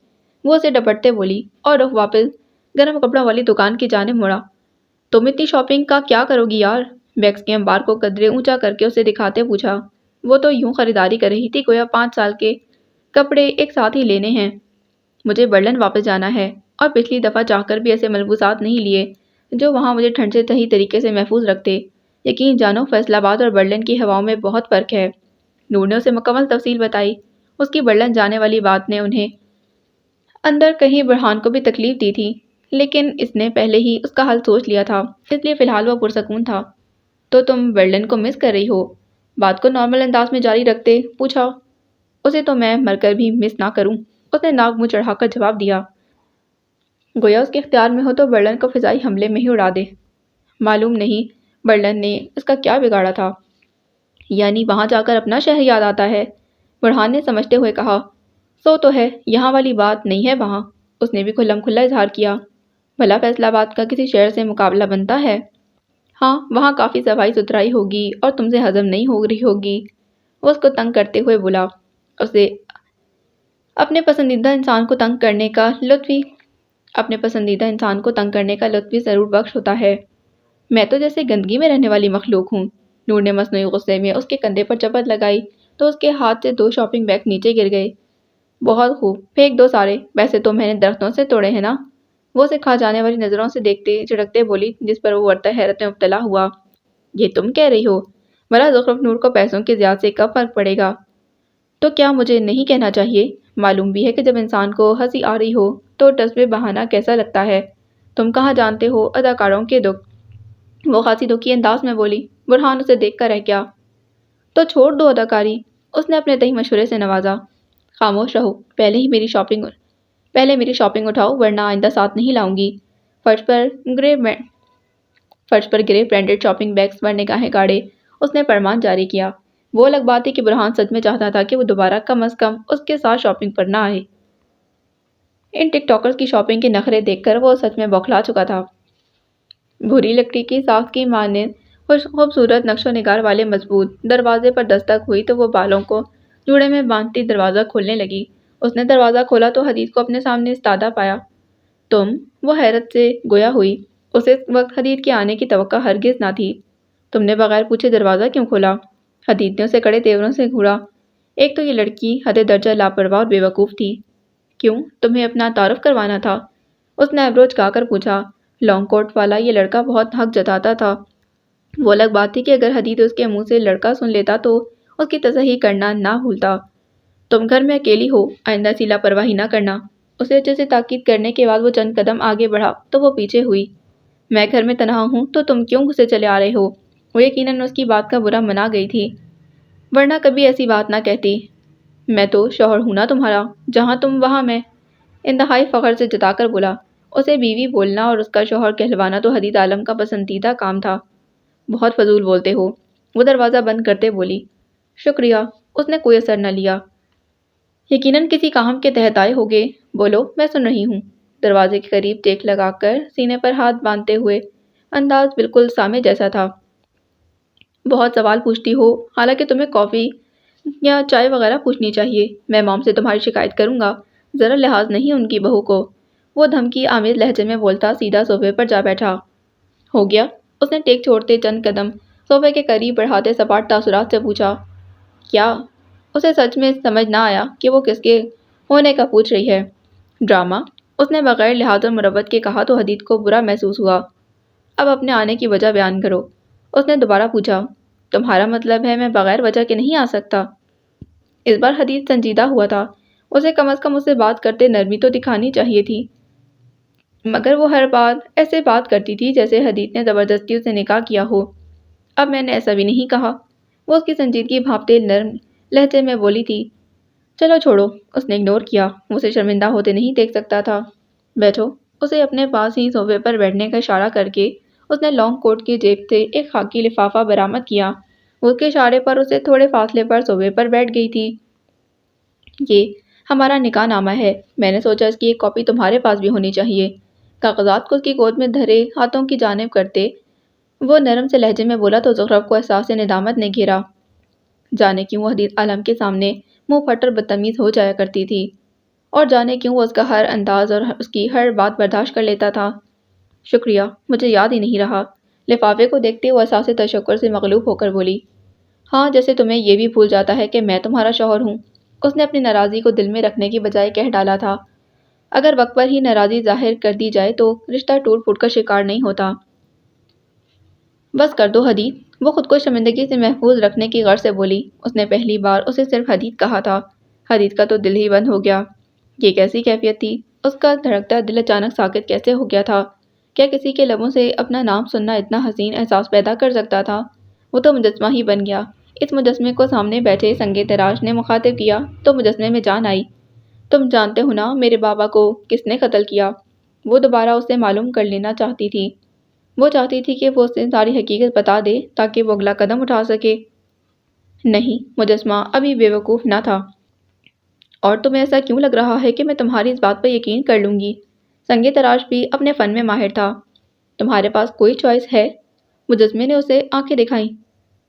وہ اسے ڈپٹتے بولی اور رخ واپس گرم کپڑوں والی دکان کی جانب مڑا۔ تم اتنی شاپنگ کا کیا کرو گی یار؟ بیگز کے انبار کو قدرے اونچا کر کے اسے دکھاتے پوچھا۔ وہ تو یوں خریداری کر رہی تھی گویا 5 سال کے کپڑے ایک ساتھ ہی لینے ہیں۔ مجھے برلن واپس جانا ہے، اور پچھلی دفعہ چاہ کر بھی ایسے ملبوسات نہیں لیے جو وہاں مجھے ٹھنڈ سے صحیح طریقے سے محفوظ رکھتے۔ یقین جانو، فیصل آباد اور برلن کی ہواؤں میں بہت فرق ہے۔ نور نے اسے مکمل تفصیل بتائی۔ اس کی برلن جانے والی بات نے انہیں اندر کہیں برہان کو بھی تکلیف دی تھی، لیکن اس نے پہلے ہی اس کا حل سوچ لیا تھا، اس لیے فی الحال وہ پرسکون تھا۔ تو تم برلن کو مس کر رہی ہو؟ بات کو نارمل انداز میں جاری رکھتے پوچھا۔ اسے تو میں مر کر بھی مس نہ کروں، اس نے ناک منہ چڑھا کر جواب دیا۔ گویا اس کے اختیار میں ہو تو برلن کو فضائی حملے میں ہی اڑا دے۔ معلوم نہیں برلن نے اس کا کیا بگاڑا تھا۔ یعنی وہاں جا کر اپنا شہر یاد آتا ہے؟ برہان نے سمجھتے ہوئے کہا۔ سو تو ہے، یہاں والی بات نہیں ہے وہاں۔ اس نے بھی کھلم کھلا اظہار کیا۔ بھلا فیصل آباد کا کسی شہر سے مقابلہ بنتا ہے؟ ہاں، وہاں کافی صفائی ستھرائی ہوگی اور تم سے ہضم نہیں ہو رہی ہوگی۔ وہ اس کو تنگ کرتے ہوئے بولا۔ اسے اپنے پسندیدہ انسان کو تنگ کرنے کا لطف بھی ضرور بخش ہوتا ہے۔ میں تو جیسے گندگی میں رہنے والی مخلوق ہوں۔ نور نے مصنوعی غصے میں اس کے کندھے پر چپت لگائی تو اس کے ہاتھ سے 2 شاپنگ بیگ نیچے گر گئے۔ بہت خوب، پھینک دو سارے، ویسے تو میں نے درختوں سے توڑے ہیں نا؟ وہ اسے کھا جانے والی نظروں سے دیکھتے جھڑکتے بولی، جس پر وہ ورطہ حیرت میں مبتلا ہوا۔ یہ تم کہہ رہی ہو؟ بھلا زخرف نور کو پیسوں کی زیاد سے کب فرق پڑے گا؟ تو کیا مجھے نہیں کہنا چاہیے؟ معلوم بھی ہے کہ جب انسان کو ہنسی آ رہی ہو تو ٹس میں بہانہ کیسا لگتا ہے۔ تم کہاں جانتے ہو اداکاروں کے دکھ؟ وہ خاصی دکھی انداز میں بولی۔ برہان اسے دیکھ کر رہ گیا۔ تو چھوڑ دو اداکاری، اس نے اپنے تئیں مشورے سے نوازا۔ خاموش رہو، پہلے میری شاپنگ اٹھاؤ ورنہ آئندہ ساتھ نہیں لاؤں گی۔ فرش پر گرے برانڈڈ شاپنگ بیگز پر نگاہیں گاڑے اس نے فرمان جاری کیا۔ وہ الگ بات ہے کہ برہان سچ میں چاہتا تھا کہ وہ دوبارہ کم از کم اس کے ساتھ شاپنگ پر نہ آئے۔ ان ٹک ٹاکرز کی شاپنگ کے نخرے دیکھ کر وہ سچ میں بوکھلا چکا تھا۔ بھوری لکڑی کی ساخت کی مانند خوبصورت نقش و نگار والے مضبوط دروازے پر دستک ہوئی تو وہ بالوں کو جوڑے میں باندھتی دروازہ کھولنے لگی۔ اس نے دروازہ کھولا تو حدید کو اپنے سامنے استادہ پایا۔ تم؟ وہ حیرت سے گویا ہوئی۔ اسے اس وقت حدید کے آنے کی توقع ہرگز نہ تھی۔ تم نے بغیر پوچھے دروازہ کیوں کھولا؟ حدید نے اسے کڑے تیوروں سے گھورا۔ ایک تو یہ لڑکی حد درجہ لاپرواہ اور بے وقوف تھی۔ کیوں، تمہیں اپنا تعارف کروانا تھا؟ اس نے ایبرو چکا کر پوچھا۔ لانگ کوٹ والا یہ لڑکا بہت حق جتاتا تھا۔ وہ الگ بات تھی کہ اگر حدید اس کے منہ سے لڑکا سن لیتا تو اس کی تصحیح کرنا نہ بھولتا۔ تم گھر میں اکیلی ہو، آئندہ سے لاپرواہی نہ کرنا۔ اسے اچھے سے تاکید کرنے کے بعد وہ چند قدم آگے بڑھا تو وہ پیچھے ہوئی۔ میں گھر میں تنہا ہوں تو تم کیوں گھسے چلے آ رہے ہو؟ وہ یقیناً اس کی بات کا برا منا گئی تھی، ورنہ کبھی ایسی بات نہ کہتی۔ میں تو شوہر ہوں نا تمہارا، جہاں تم وہاں میں، انتہائی فخر سے جتا کر بولا۔ اسے بیوی بولنا اور اس کا شوہر کہلوانا تو حدید عالم کا پسندیدہ کام تھا۔ بہت فضول بولتے ہو، وہ دروازہ بند کرتے بولی۔ شکریہ، اس نے کوئی اثر نہ لیا۔ یقیناً کسی کام کے تحت آئے ہوگے، بولو میں سن رہی ہوں۔ دروازے کے قریب ٹیک لگا کر سینے پر ہاتھ باندھتے ہوئے انداز بالکل سامع جیسا تھا۔ بہت سوال پوچھتی ہو، حالانکہ تمہیں کافی یا چائے وغیرہ پوچھنی چاہیے۔ میں مام سے تمہاری شکایت کروں گا۔ ذرا لحاظ نہیں ان کی بہو کو، وہ دھمکی آمیز لہجے میں بولتا سیدھا صوفے پر جا بیٹھا۔ ہو گیا، اس نے ٹیک چھوڑتے چند قدم صوفے کے قریب بڑھاتے سپاٹ تاثرات سے پوچھا، کیا؟ اسے سچ میں سمجھ نہ آیا کہ وہ کس کے ہونے کا پوچھ رہی ہے۔ ڈرامہ؟ اس نے بغیر لحاظ و مربت کے کہا تو حدید کو برا محسوس ہوا۔ اب اپنے آنے کی وجہ بیان کرو۔ اس نے دوبارہ پوچھا، تمہارا مطلب ہے میں بغیر وجہ کے نہیں آ سکتا؟ اس بار حدید سنجیدہ ہوا تھا۔ اسے کم از کم اس سے بات کرتے نرمی تو دکھانی چاہیے تھی، مگر وہ ہر بار ایسے بات کرتی تھی جیسے حدید نے زبردستی اسے نکاح کیا ہو۔ اب میں نے ایسا بھی نہیں کہا، وہ اس کی سنجیدگی بھانپتے نرم لہجے میں بولی تھی۔ چلو چھوڑو، اس نے اگنور کیا، وہ اسے شرمندہ ہوتے نہیں دیکھ سکتا تھا۔ بیٹھو۔ اسے اپنے پاس ہی صوفے پر بیٹھنے کا اشارہ کر کے اس نے لانگ کوٹ کی جیب سے ایک خاکی لفافہ برآمد کیا۔ وہ اس کے اشارے پر اسے تھوڑے فاصلے پر صوفے پر بیٹھ گئی تھی۔ یہ ہمارا نکاح نامہ ہے، میں نے سوچا اس کی ایک کاپی تمہارے پاس بھی ہونی چاہیے۔ کاغذات کو اس کی گود میں دھرے ہاتھوں کی جانب کرتے وہ نرم سے لہجے میں بولا تو زخرف کو احساس ندامت نے گھیرا۔ جانے کیوں وہ حدید عالم کے سامنے منہ پھٹ اور بدتمیز ہو جایا کرتی تھی، اور جانے کیوں وہ اس کا ہر انداز اور اس کی ہر بات برداشت کر لیتا تھا۔ شکریہ، مجھے یاد ہی نہیں رہا۔ لفافے کو دیکھتے وہ احساس تشکر سے مغلوب ہو کر بولی، ہاں جیسے تمہیں یہ بھی بھول جاتا ہے کہ میں تمہارا شوہر ہوں۔ اس نے اپنی ناراضی کو دل میں رکھنے کی بجائے کہہ ڈالا تھا، اگر وقت پر ہی ناراضی ظاہر کر دی جائے تو رشتہ ٹوٹ پھوٹ کا شکار نہیں ہوتا۔ بس کر دو حدید، وہ خود کو شرمندگی سے محفوظ رکھنے کی غرض سے بولی۔ اس نے پہلی بار اسے صرف حدید کہا تھا۔ حدید کا تو دل ہی بند ہو گیا۔ یہ کیسی کیفیت تھی؟ اس کا دھڑکتا دل اچانک ساکت کیسے ہو گیا تھا؟ کیا کسی کے لبوں سے اپنا نام سننا اتنا حسین احساس پیدا کر سکتا تھا؟ وہ تو مجسمہ ہی بن گیا۔ اس مجسمے کو سامنے بیٹھے سنگ تراش نے مخاطب کیا تو مجسمے میں جان آئی۔ تم جانتے ہو نا میرے بابا کو کس نے قتل کیا؟ وہ دوبارہ اسے معلوم کر لینا چاہتی تھی۔ وہ چاہتی تھی کہ وہ اسے ساری حقیقت بتا دے تاکہ وہ اگلا قدم اٹھا سکے۔ نہیں، مجسمہ ابھی بے وقوف نہ تھا۔ اور تمہیں ایسا کیوں لگ رہا ہے کہ میں تمہاری اس بات پر یقین کر لوں گی؟ سنگ تراش بھی اپنے فن میں ماہر تھا۔ تمہارے پاس کوئی چوائس ہے؟ مجسمے نے اسے آنکھیں دکھائیں۔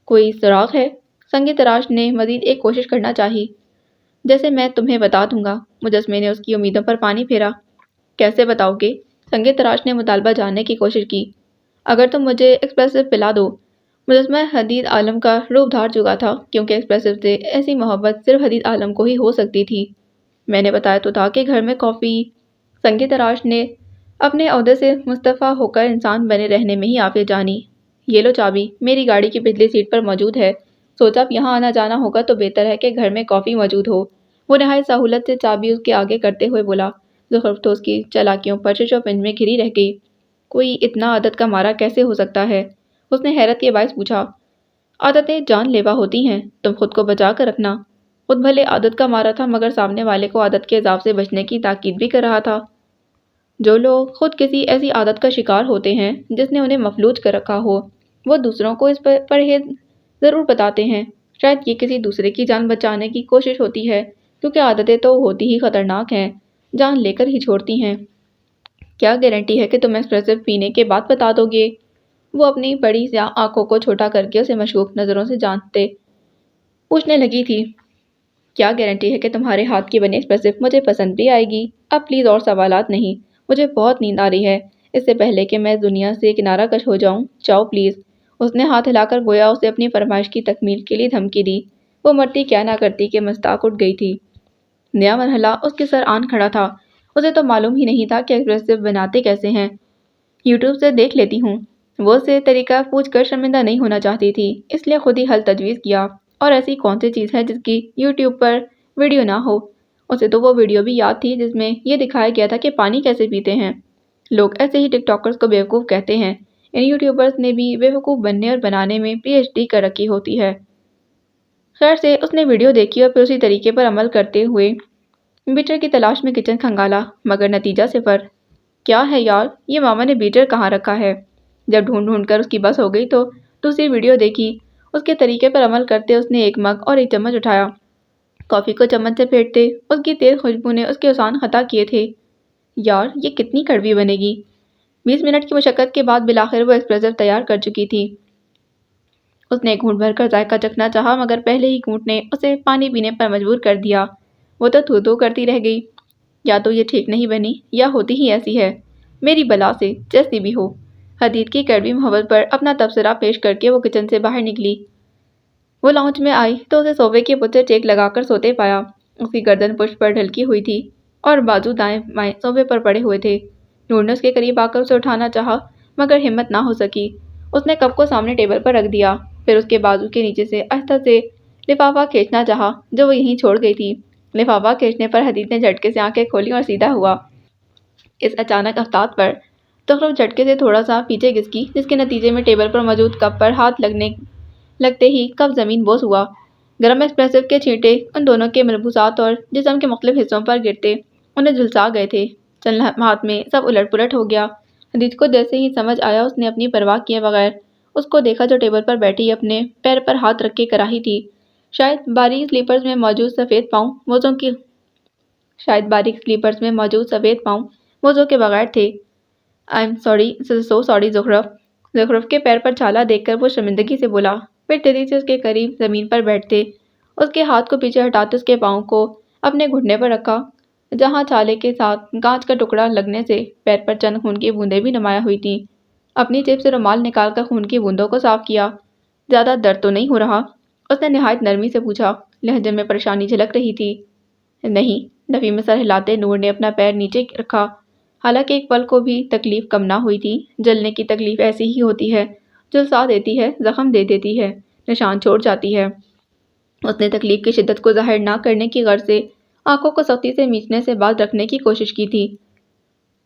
کوئی سراغ ہے؟ سنگ تراش نے مزید ایک کوشش کرنا چاہی۔ جیسے میں تمہیں بتا دوں گا۔ مجسمے نے اس کی امیدوں پر پانی پھیرا۔ کیسے بتاؤ گے؟ سنگ تراش نے مطالبہ جاننے کی کوشش کی۔ اگر تم مجھے ایکسپریسو پلا دو۔ مجسمہ حدید عالم کا روپ دھار چکا تھا کیونکہ ایکسپریسو سے ایسی محبت صرف حدید عالم کو ہی ہو سکتی تھی۔ میں نے بتایا تو تھا کہ گھر میں کافی۔ سنگ تراش نے اپنے عہدے سے مستعفی ہو کر انسان بنے رہنے میں ہی عافیت جانی۔ یہ لو چابی، میری گاڑی کی پچھلی سیٹ پر موجود ہے۔ سوچا اب یہاں آنا جانا ہوگا تو بہتر ہے کہ گھر میں کافی موجود ہو۔ وہ نہایت سہولت سے چابی اس کے آگے کرتے ہوئے بولا۔ زخرف تو اس کی چالاکیوں پر چچو پنج میں گھری رہ گئی۔ کوئی اتنا عادت کا مارا کیسے ہو سکتا ہے؟ اس نے حیرت کے باعث پوچھا۔ عادتیں جان لیوا ہوتی ہیں، تم خود کو بچا کر رکھنا۔ خود بھلے عادت کا مارا تھا مگر سامنے والے کو عادت کے عذاب سے بچنے کی تاکید بھی کر رہا تھا۔ جو لوگ خود کسی ایسی عادت کا شکار ہوتے ہیں جس نے انہیں مفلوج کر رکھا ہو، وہ دوسروں کو اس پر پرہیز ضرور بتاتے ہیں۔ شاید یہ کسی دوسرے کی جان بچانے کی کوشش ہوتی ہے، کیونکہ عادتیں تو ہوتی ہی خطرناک ہیں، جان لے کر ہی چھوڑتی ہیں۔ کیا گارنٹی ہے کہ تم ایکسپریسو پینے کے بعد بتا دو گے؟ وہ اپنی بڑی سیاہ آنکھوں کو چھوٹا کر کے اسے مشکوک نظروں سے جانتے پوچھنے لگی تھی۔ کیا گارنٹی ہے کہ تمہارے ہاتھ کی بنی ایکسپریسو مجھے پسند بھی آئے گی؟ اب پلیز اور سوالات نہیں، مجھے بہت نیند آ رہی ہے۔ اس سے پہلے کہ میں دنیا سے کنارہ کش ہو جاؤں، جاؤ پلیز۔ اس نے ہاتھ ہلا کر گویا اسے اپنی فرمائش کی تکمیل کے لیے دھمکی دی۔ وہ مرتی کیا نہ کرتی کہ مستاق اٹھ گئی تھی۔ نیا مرحلہ اس کے سر آن کھڑا تھا۔ اسے تو معلوم ہی نہیں تھا کہ ایکسپریسو بناتے کیسے ہیں۔ یوٹیوب سے دیکھ لیتی ہوں۔ وہ اسے طریقہ پوچھ کر شرمندہ نہیں ہونا چاہتی تھی، اس لیے خود ہی حل تجویز کیا۔ اور ایسی کون سی چیز ہے جس کی یوٹیوب پر ویڈیو نہ ہو؟ اسے تو وہ ویڈیو بھی یاد تھی جس میں یہ دکھایا گیا تھا کہ پانی کیسے پیتے ہیں۔ لوگ ایسے ہی ٹک ٹاکرز کو بیوقوف کہتے ہیں، ان یوٹیوبرز نے بھی بیوقوف بننے اور بنانے میں پی ایچ ڈی کر رکھی ہوتی ہے۔ خیر سے اس نے ویڈیو دیکھی اور پھر اسی طریقے پر عمل کرتے ہوئے بیٹر کی تلاش میں کچن کھنگالا، مگر نتیجہ صفر۔ کیا ہے یار، یہ ماما نے بیٹر کہاں رکھا ہے؟ جب ڈھونڈ ڈھونڈ کر اس کی بس ہو گئی تو دوسری ویڈیو دیکھی۔ اس کے طریقے پر عمل کرتے اس نے ایک مگ اور ایک چمچ اٹھایا۔ کافی کو چمچ سے پھیرتے اس کی تیز خوشبو نے اس کے اوزان خطا کیے تھے۔ یار یہ کتنی کڑوی بنے گی؟ 20 منٹ کی مشقت کے بعد بالآخر وہ ایکسپریسو تیار کر چکی تھی۔ اس نے گھونٹ بھر کر ذائقہ چکھنا چاہا مگر پہلے ہی گھونٹ نے اسے پانی پینے پر مجبور کر دیا۔ وہ تو تھو تھو کرتی رہ گئی۔ یا تو یہ ٹھیک نہیں بنی یا ہوتی ہی ایسی ہے، میری بلا سے، جیسی بھی ہو۔ حدید کی کڑوی محبت پر اپنا تبصرہ پیش کر کے وہ کچن سے باہر نکلی۔ وہ لاؤنج میں آئی تو اسے صوفے کے پتھر ٹیک لگا کر سوتے پایا۔ اس کی گردن پشت پر ڈھلکی ہوئی تھی اور بازو دائیں بائیں صوفے پر پڑے ہوئے تھے۔ نور نے اس کے قریب آ کر اسے اٹھانا چاہا مگر ہمت نہ ہو سکی۔ اس نے کپ کو سامنے ٹیبل پر رکھ دیا، پھر اس کے بازو کے نیچے سے آہستہ سے لفافہ کھینچنا چاہا جو وہ یہیں چھوڑ گئی تھی۔ لفافہ کھینچنے پر حدید نے جھٹکے سے آنکھیں کھولی اور سیدھا ہوا۔ اس اچانک افتاد پر زخرف جھٹکے سے تھوڑا سا پیچھے گھسکی، جس کے نتیجے میں ٹیبل پر موجود کپ پر ہاتھ لگتے ہی کپ زمین بوس ہوا۔ گرم ایسپریسو کے چھینٹے ان دونوں کے ملبوسات اور جسم کے مختلف حصوں پر گرتے انہیں جھلسا گئے تھے۔ چند لمحات میں سب الٹ پلٹ ہو گیا۔ حدید کو جیسے ہی سمجھ آیا اس نے اپنی پرواہ کیے بغیر اس کو دیکھا جو ٹیبل پر بیٹھی اپنے پیر پر ہاتھ رکھ کے کر رہی تھی۔ شاید باریک سلیپرز میں موجود سفید پاؤں موزوں کے بغیر تھے۔ So sorry زخرف۔ زخرف کے پیر پر چھالا دیکھ کر وہ شرمندگی سے بولا، پھر تیزی سے اس کے قریب زمین پر بیٹھتے اس کے ہاتھ کو پیچھے ہٹاتے اس کے پاؤں کو اپنے گھٹنے پر رکھا جہاں چھالے کے ساتھ کانچ کا ٹکڑا لگنے سے پیر پر چند خون کی بوندیں بھی نمایاں ہوئی تھیں۔ اپنی جیب سے رومال نکال کر خون کی بوندوں کو صاف کیا۔ زیادہ درد تو نہیں ہو رہا؟ اس نے نہایت نرمی سے پوچھا۔ لہجے میں پریشانی جھلک رہی تھی۔ نہیں، نفی میں سر ہلاتے نور نے اپنا پیر نیچے رکھا۔ حالانکہ ایک پل کو بھی تکلیف کم نہ ہوئی تھی۔ جلنے کی تکلیف ایسی ہی ہوتی ہے، جھلسا دیتی ہے، زخم دے دیتی ہے، نشان چھوڑ جاتی ہے۔ اس نے تکلیف کی شدت کو ظاہر نہ کرنے کی غرض سے آنکھوں کو سختی سے میچنے سے باز رکھنے کی کوشش کی تھی۔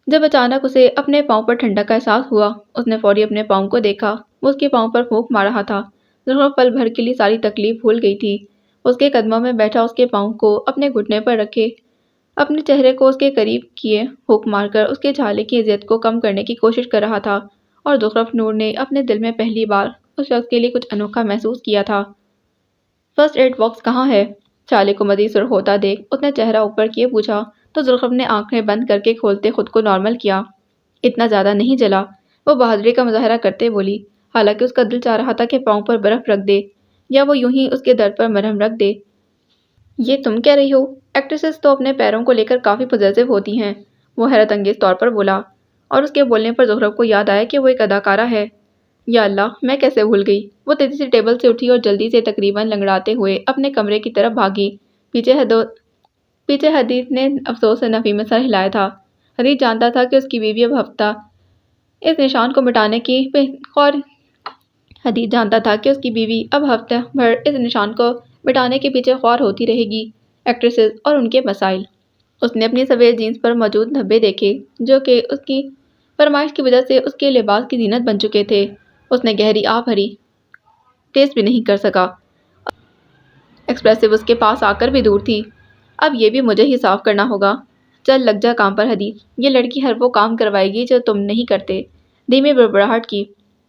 جب اچانک اسے اپنے پاؤں پر ٹھنڈک کا احساس ہوا، اس نے فوری اپنے پاؤں کو دیکھا۔ وہ اس کے پاؤں پر پھونک مار رہا تھا۔ زخرف پل بھر کے لیے ساری تکلیف بھول گئی تھی۔ اس کے قدموں میں بیٹھا اس کے پاؤں کو اپنے گھٹنے پر رکھے اپنے چہرے کو اس کے قریب کیے ہوک مار کر اس کے چھالے کی اذیت کو کم کرنے کی کوشش کر رہا تھا، اور زخرف نور نے اپنے دل میں پہلی بار اس شخص کے لیے کچھ انوکھا محسوس کیا تھا۔ فرسٹ ایڈ باکس کہاں ہے؟ چھالے کو مزید سرخ ہوتا دیکھ اس نے چہرہ اوپر کیے پوچھا تو زخرف نے آنکھیں بند کر کے کھولتے خود کو نارمل کیا۔ اتنا زیادہ نہیں جلا، وہ بہادری کا مظاہرہ کرتے بولی، حالانکہ اس کا دل چاہ رہا تھا کہ پاؤں پر برف رکھ دے یا وہ یوں ہی اس کے درد پر مرہم رکھ دے۔ یہ تم کہہ رہی ہو؟ ایکٹریسز تو اپنے پیروں کو لے کر کافی پوزیسو ہوتی ہیں، وہ حیرت انگیز طور پر بولا، اور اس کے بولنے پر زخرف کو یاد آیا کہ وہ ایک اداکارہ ہے۔ یا اللہ، میں کیسے بھول گئی۔ وہ تیزی سے ٹیبل سے اٹھی اور جلدی سے تقریباً لنگڑاتے ہوئے اپنے کمرے کی طرف بھاگی۔ پیچھے حدید نے افسوس سے نفی میں سر ہلایا تھا۔ حدید جانتا تھا کہ اس کی بیوی اب ہفتہ اس نشان کو مٹانے کے پیچھے خوار ہوتی رہے گی۔ ایکٹریسز اور ان کے مسائل۔ اس نے اپنی سفید جینس پر موجود دھبے دیکھے جو کہ اس کی فرمائش کی وجہ سے اس کے لباس کی زینت بن چکے تھے۔ اس نے گہری آہ بھری، ٹیسٹ بھی نہیں کر سکا۔ ایکسپریسو اس کے پاس آ کر بھی دور تھی۔ اب یہ بھی مجھے ہی صاف کرنا ہوگا۔ چل لگ جا کام پر حدید، یہ لڑکی ہر وہ کام کروائے گی جو تم نہیں کرتے۔ دھیمی بڑبڑاہٹ کی۔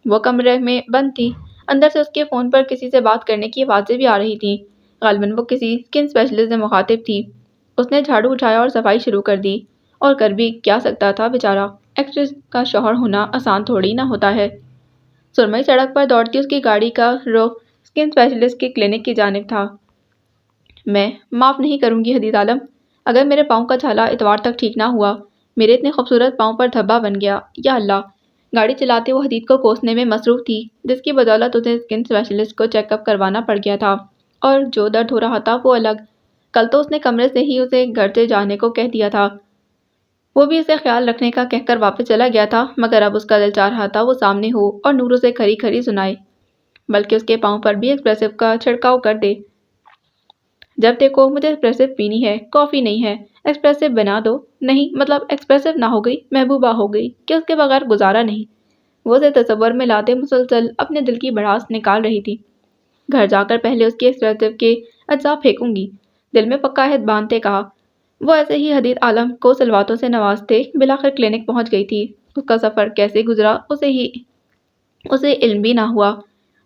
وہ کمرے میں بند تھی۔ اندر سے اس کے فون پر کسی سے بات کرنے کی آوازیں بھی آ رہی تھیں۔ غالباً وہ کسی اسکن اسپیشلسٹ سے مخاطب تھی۔ اس نے جھاڑو اٹھایا اور صفائی شروع کر دی، اور کر بھی کیا سکتا تھا بیچارہ، ایکٹریس کا شوہر ہونا آسان تھوڑی نہ ہوتا ہے۔ سرمئی سڑک پر دوڑتی اس کی گاڑی کا رخ اسکن اسپیشلسٹ کے کلینک کی جانب تھا۔ میں معاف نہیں کروں گی حدید عالم، اگر میرے پاؤں کا چھالا اتوار تک ٹھیک نہ ہوا۔ میرے اتنے خوبصورت پاؤں پر دھبا بن گیا، یا اللہ۔ گاڑی چلاتے وہ حدید کو کوسنے میں مصروف تھی، جس کی بدولت اسے اسکن اسپیشلسٹ کو چیک اپ کروانا پڑ گیا تھا، اور جو درد ہو رہا تھا وہ الگ۔ کل تو اس نے کمرے سے ہی اسے گھر سے جانے کو کہہ دیا تھا، وہ بھی اسے خیال رکھنے کا کہہ کر واپس چلا گیا تھا، مگر اب اس کا دل چاہ رہا تھا وہ سامنے ہو اور نور اسے کھری کھری سنائے، بلکہ اس کے پاؤں پر بھی ایکسپریسو کا چھڑکاؤ کر دے۔ جب دیکھو مجھے ایکسپریسو پینی ہے، کافی نہیں ہے، ایکسپریسو بنا دو۔ نہیں، مطلب ایکسپریسو نہ ہو گئی، محبوبہ ہو گئی کہ اس کے بغیر گزارا نہیں۔ وہ اسے تصور میں لاتے مسلسل اپنے دل کی بھڑاس نکال رہی تھی۔ گھر جا کر پہلے اس کے ایکسپریسو کے اجزاء پھینکوں گی، دل میں پکا عہد باندھتے کہا۔ وہ ایسے ہی حدید عالم کو سلواتوں سے نوازتے بالآخر کلینک پہنچ گئی تھی۔ اس کا سفر کیسے گزرا اسے علم بھی نہ ہوا۔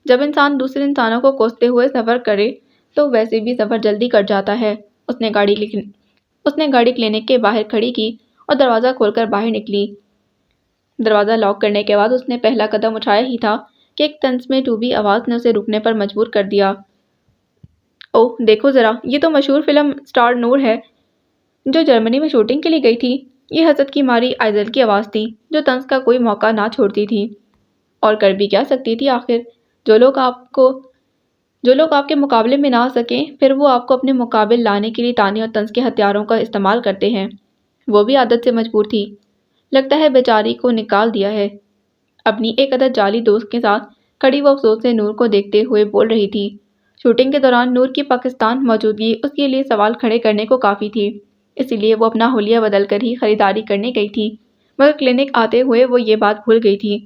جب انسان دوسرے انسانوں کو کوستے ہوئے سفر کرے تو ویسے بھی سفر جلدی کٹ جاتا ہے۔ اس نے گاڑی کلینک کے باہر کھڑی کی اور دروازہ کھول کر باہر نکلی۔ دروازہ لاک کرنے کے بعد اس نے پہلا قدم اٹھایا ہی تھا کہ ایک طنز میں ڈوبی آواز نے اسے رکنے پر مجبور کر دیا۔ اوہ دیکھو ذرا، یہ تو مشہور فلم سٹار نور ہے جو جرمنی میں شوٹنگ کے لیے گئی تھی۔ یہ حسد کی ماری آئزل کی آواز تھی جو طنز کا کوئی موقع نہ چھوڑتی تھی۔ اور کر بھی کیا سکتی تھی آخر؟ جو لوگ آپ کے مقابلے میں نہ آ سکیں پھر وہ آپ کو اپنے مقابل لانے کے لیے طعنے اور طنز کے ہتھیاروں کا استعمال کرتے ہیں۔ وہ بھی عادت سے مجبور تھی۔ لگتا ہے بیچاری کو نکال دیا ہے۔ اپنی ایک عدد جعلی دوست کے ساتھ کھڑی وہ افسوس سے نور کو دیکھتے ہوئے بول رہی تھی۔ شوٹنگ کے دوران نور کی پاکستان موجودگی اس کے لیے سوال کھڑے کرنے کو کافی تھی، اسی لیے وہ اپنا حلیہ بدل کر ہی خریداری کرنے گئی تھی، مگر کلینک آتے ہوئے وہ یہ بات بھول گئی تھی،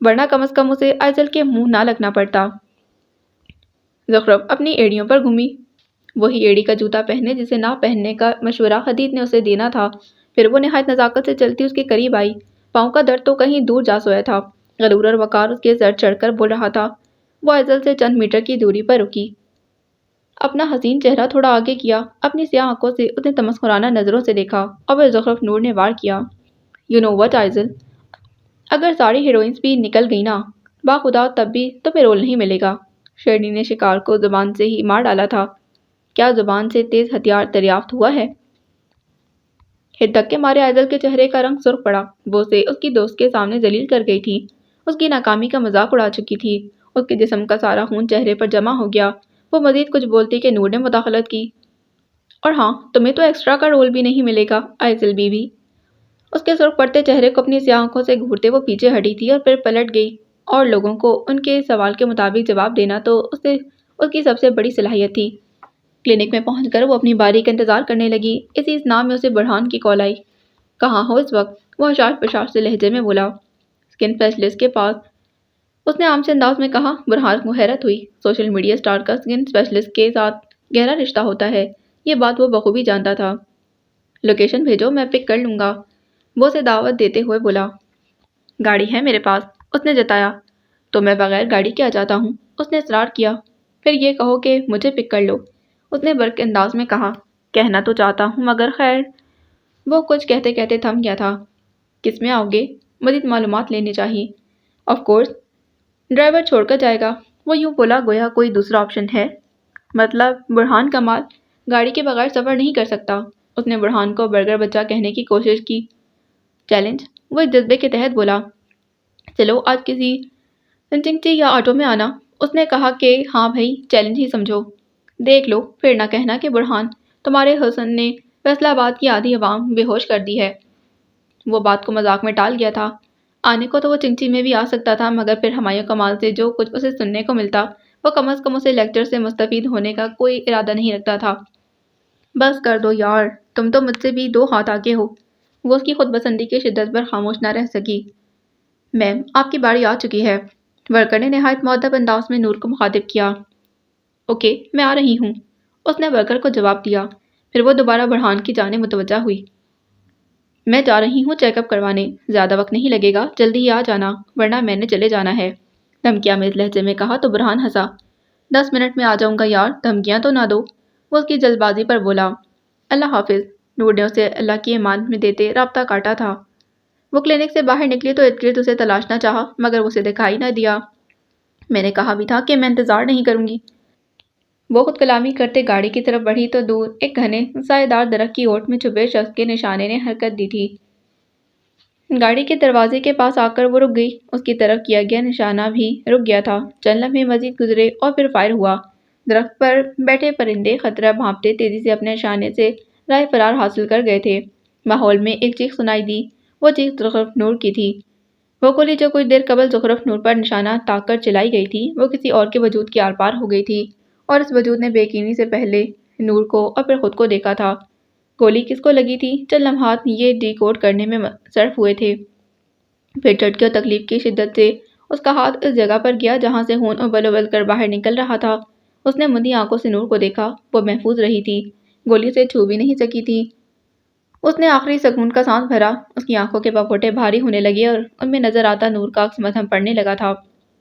ورنہ کم از کم اسے آئزل کے منہ نہ لگنا پڑتا۔ زخرف اپنی ایڑیوں پر گھومی۔ وہی ایڑی کا جوتا پہنے جسے نہ پہننے کا مشورہ حدید نے اسے دینا تھا۔ پھر وہ نہایت نزاکت سے چلتی اس کے قریب آئی۔ پاؤں کا درد تو کہیں دور جا سویا تھا، غرور اور وقار اس کے سر چڑھ کر بول رہا تھا۔ وہ آئزل سے چند میٹر کی دوری پر رکی، اپنا حسین چہرہ تھوڑا آگے کیا، اپنی سیاہ آنکھوں سے اسے تمسخرانہ نظروں سے دیکھا اور پھر زخرف نور نے وار کیا۔ "یو نو وٹ آئزل، اگر ساری ہیروئنز بھی نکل گئی نا باخدا تب بھی تمہیں رول نہیں ملے گا۔ شیرنی نے شکار کو زبان سے ہی مار ڈالا تھا۔ کیا زبان سے تیز ہتھیار دریافت ہوا ہے؟ ہدک کے مارے آئزل کے چہرے کا رنگ سرخ پڑا۔ وہ اسے اس کی دوست کے سامنے ذلیل کر گئی تھی، اس کی ناکامی کا مذاق اڑا چکی تھی، اس کے جسم کا سارا خون چہرے پر جمع ہو گیا۔ وہ مزید کچھ بولتی کہ نور نے مداخلت کی۔ اور ہاں تمہیں تو ایکسٹرا کا رول بھی نہیں ملے گا آئزل بیوی۔ اس کے سرخ پڑتے چہرے کو اپنی سیاہ آنکھوں سے گھورتے وہ پیچھے ہٹی تھی اور پھر پلٹ گئی، اور لوگوں کو ان کے سوال کے مطابق جواب دینا تو اس کی سب سے بڑی صلاحیت تھی۔ کلینک میں پہنچ کر وہ اپنی باری کا انتظار کرنے لگی۔ اسی اسنا میں اسے برہان کی کال آئی۔ "کہاں ہو اس وقت؟" وہ حشاش پشاش سے لہجے میں بولا۔ "اسکن اسپیشلسٹ کے پاس"، اس نے عام سے انداز میں کہا۔ برہان کو حیرت ہوئی۔ سوشل میڈیا اسٹار کا اسکن اسپیشلسٹ کے ساتھ گہرا رشتہ ہوتا ہے، یہ بات وہ بخوبی جانتا تھا۔ "لوکیشن بھیجو، میں پک کر لوں گا"، وہ اسے دعوت دیتے ہوئے بولا۔ "گاڑی ہے میرے پاس"، اس نے جتایا۔ "تو میں بغیر گاڑی کے آ جاتا ہوں"، اس نے اصرار کیا۔ "پھر یہ کہو کہ مجھے پک کر لو"، اس نے برق انداز میں کہا۔ "کہنا تو چاہتا ہوں مگر خیر"، وہ کچھ کہتے کہتے تھم گیا تھا۔ "کس میں آؤ گے؟ مزید معلومات لینی چاہیے"۔ "آف کورس"، ڈرائیور چھوڑ کر جائے گا"، وہ یوں بولا گویا کوئی دوسرا آپشن ہے۔ "مطلب"، برہان کا مال گاڑی کے بغیر سفر نہیں کر سکتا۔ اس نے برہان کو برگر بچہ کہنے کی کوشش کی۔ "چیلنج"، وہ ایک جذبے کے تحت بولا۔ "چلو آج کسی چنچنگچی یا آٹو میں آنا"، اس نے کہا کہ ہاں بھائی چیلنج ہی سمجھو۔ "دیکھ لو پھر نہ کہنا کہ برہان تمہارے حسن نے فیصل آباد کی آدھی عوام بے ہوش کر دی ہے"۔ وہ بات کو مذاق میں ٹال گیا تھا۔ آنے کو تو وہ چنچی میں بھی آ سکتا تھا، مگر پھر ہمایوں کمال سے جو کچھ اسے سننے کو ملتا وہ کم از کم اسے لیکچر سے مستفید ہونے کا کوئی ارادہ نہیں رکھتا تھا۔ "بس کر دو یار، تم تو مجھ سے بھی 2 ہاتھ آگے ہو"، وہ اس کی خود پسندی کی شدت پر خاموش نہ رہ سکی۔ "میم آپ کی باری آ چکی ہے"، ورکر نے نہایت مؤدب انداز میں نور کو مخاطب کیا۔ "اوکے میں آ رہی ہوں"، اس نے ورکر کو جواب دیا۔ پھر وہ دوبارہ برہان کی جانب متوجہ ہوئی۔ "میں جا رہی ہوں چیک اپ کروانے، زیادہ وقت نہیں لگے گا، جلدی ہی آ جانا ورنہ میں نے چلے جانا ہے"، دھمکیاں آمیز لہجے میں کہا تو برہان ہنسا۔ "10 منٹ میں آ جاؤں گا یار، دھمکیاں تو نہ دو"، وہ اس کی جلد بازی پر بولا۔ "اللہ حافظ"، نور نے اسے اللہ کی امان میں دیتے رابطہ کاٹا تھا۔ وہ کلینک سے باہر نکلی تو ارد گرد اسے تلاشنا چاہا مگر وہ اسے دکھائی نہ دیا۔ "میں نے کہا بھی تھا کہ میں انتظار نہیں کروں گی"، وہ خود کلامی کرتے گاڑی کی طرف بڑھی تو دور ایک گھنے سایہ دار درخت کی اوٹ میں چھپے شخص کے نشانے نے حرکت دی تھی۔ گاڑی کے دروازے کے پاس آ کر وہ رک گئی۔ اس کی طرف کیا گیا نشانہ بھی رک گیا تھا۔ چند لمحے مزید گزرے اور پھر فائر ہوا۔ درخت پر بیٹھے پرندے خطرہ بھانپتے تیزی سے اپنے نشانے سے راہ فرار حاصل کر گئے تھے۔ ماحول میں ایک چیخ سنائی دی، وہ چیخ زخرف نور کی تھی۔ وہ گولی جو کچھ دیر قبل زخرف نور پر نشانہ تاک کر چلائی گئی تھی وہ کسی اور کے وجود کے آر پار ہو گئی تھی، اور اس وجود نے بے یقینی سے پہلے نور کو اور پھر خود کو دیکھا تھا۔ گولی کس کو لگی تھی؟ چند لمحات یہ ڈی کوڈ کرنے میں صرف ہوئے تھے۔ پھر جھٹکے اور تکلیف کی شدت سے اس کا ہاتھ اس جگہ پر گیا جہاں سے خون ابل ابل کر باہر نکل رہا تھا۔ اس نے مندی آنکھوں سے نور کو دیکھا، وہ محفوظ رہی تھی، گولی اسے چھو بھی نہیں سکی تھی۔ اس نے آخری سکون کا سانس بھرا، اس کی آنکھوں کے پپوٹے بھاری ہونے لگے اور ان میں نظر آتا نور کا عکس مدھم پڑنے لگا تھا۔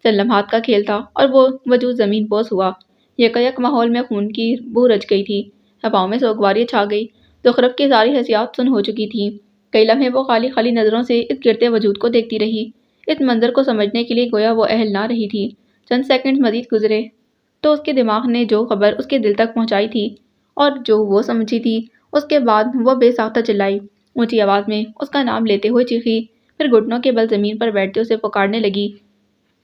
چند لمحات کا کھیل تھا اور وہ وجود زمین بوس ہوا۔ یکایک ماحول میں خون کی بو رچ گئی تھی، ہواؤں میں سوگواری چھا گئی۔ زخرف کی ساری حسیات سن ہو چکی تھی۔ کئی لمحے وہ خالی خالی نظروں سے اس گرتے وجود کو دیکھتی رہی، اس منظر کو سمجھنے کے لیے گویا وہ اہل نہ رہی تھی۔ چند سیکنڈ مزید گزرے تو اس کے دماغ نے جو خبر اس کے دل تک پہنچائی تھی اور جو وہ سمجھی تھی، اس کے بعد وہ بے ساختہ چلائی، اونچی آواز میں اس کا نام لیتے ہوئے چیخی، پھر گھٹنوں کے بل زمین پر بیٹھتے اسے پکارنے لگی۔